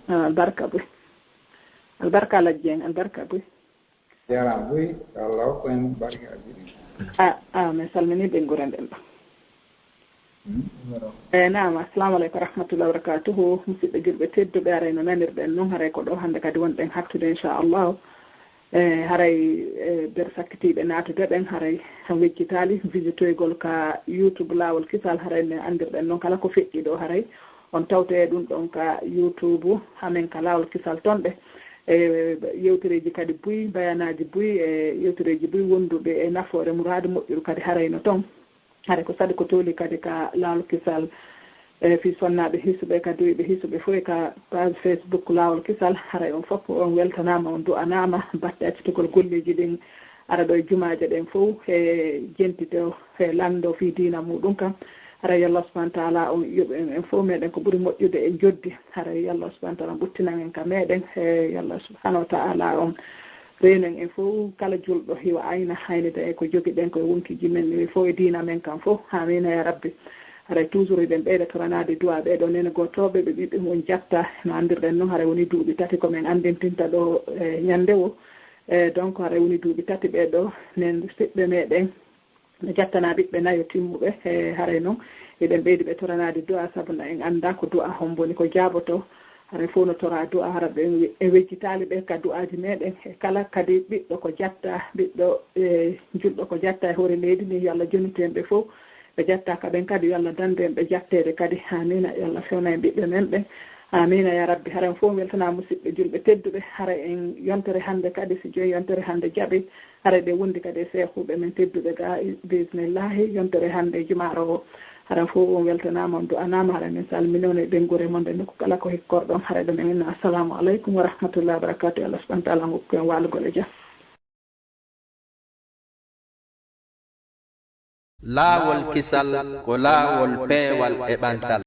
albarka buy albarka alajjen albarka buy jarama buy Allah hokku en barkaji min salmini ɓenngure nden ɗo naam assalamu aleykum wa rahmatullahi wa barakatuhu musidɓe julɓe tedduɓe haray no nanirɗen noon haray ko ɗo hannde kadi wonɗen hattude inchallahu haray nder sakkitiɓe natude ɗen haray han weccitali visitoygol ka YouTube lawol kisal haray ne andirɗen noon kala ko feƴƴi ɗo haray on tawte ɗum ɗon ka YouTube hamen ka lawol kisal ton ɗe e yewtereji kadi buy bayanaji buy e yewtereji buy wonduɓe e nafoore murade moƴƴuru kadi harayno toon haray ko saɗi ko tooli kadi ka lawol kisal fi sonnaɓe hisuɓe kadi wiɓe hisuɓe fof ka page Facebook lawol kisal haray on fof on weltanama on du'anama batte accitugol golleji ɗin ara ɗo e jumaje ɗen fof e jentite e lando fi dina muɗum kam haray Allah subhanahu wa ta'ala on yoɓi en fof meɗen ko ɓuuri moƴƴude e joddi haray Allah subhanahu wa ta'ala ɓuttinan en ka meɗen e Allah subhanahu wa ta'ala on reenen en fof kala julɗo hiwa ayna haynide e ko jogiɗen koye wonkiji men ni fof e dina men kam fof amina ya rabbi haray toujours eɗen ɓeyɗa toranade duwa ɓeɗo nene gotoɓe ɓe ɓiɓɓe mon jatta no andirɗen noon haray woni duuɓi tati komin andintinta ɗo e ñande o donc haray woni duuɓi tati ɓeɗo nen siɓɓe meɗen no jattana ɓiɓɓe nayo timmuɓe e haray noon eɗen ɓeydi ɓe toranade du'a sabuna en anda ko du'a homboni ko jaaboto haray fof no tora du'a hara ɓe e wejjitali ɓe ka du'aji meɗen e kala kadi ɓiɗɗo ko jatta ɓiɗɗo e julɗo ko jatta e hoore leydi ni yo Allah joniten ɓe fof ɓe jatta ka ɓen kadi yo Allah dandu en ɓe jattede kadi amina yo Allah fewna en ɓiɓɓe men ɓen amina ya rabbi haray fof weltana musidɓe julɓe tedduɓe haray en yontere hannde kadi si joni yontere hannde jaaɓi haray ɓe wondi kadi e sehuɓe men tedduɓe ga bismillahi yontere hannde jumaro o haray fof on weltanama on du'anama haray min salmini on e ɓenngure mon nde ko kala ko hikkorɗon haray ɗo men inno assalamu aleykum wa rahmatullahi wa barakatuh Allah subhanahu wa ta'ala hokku en walugol e jaam laawol kisal ko laawol peewal e ɓantal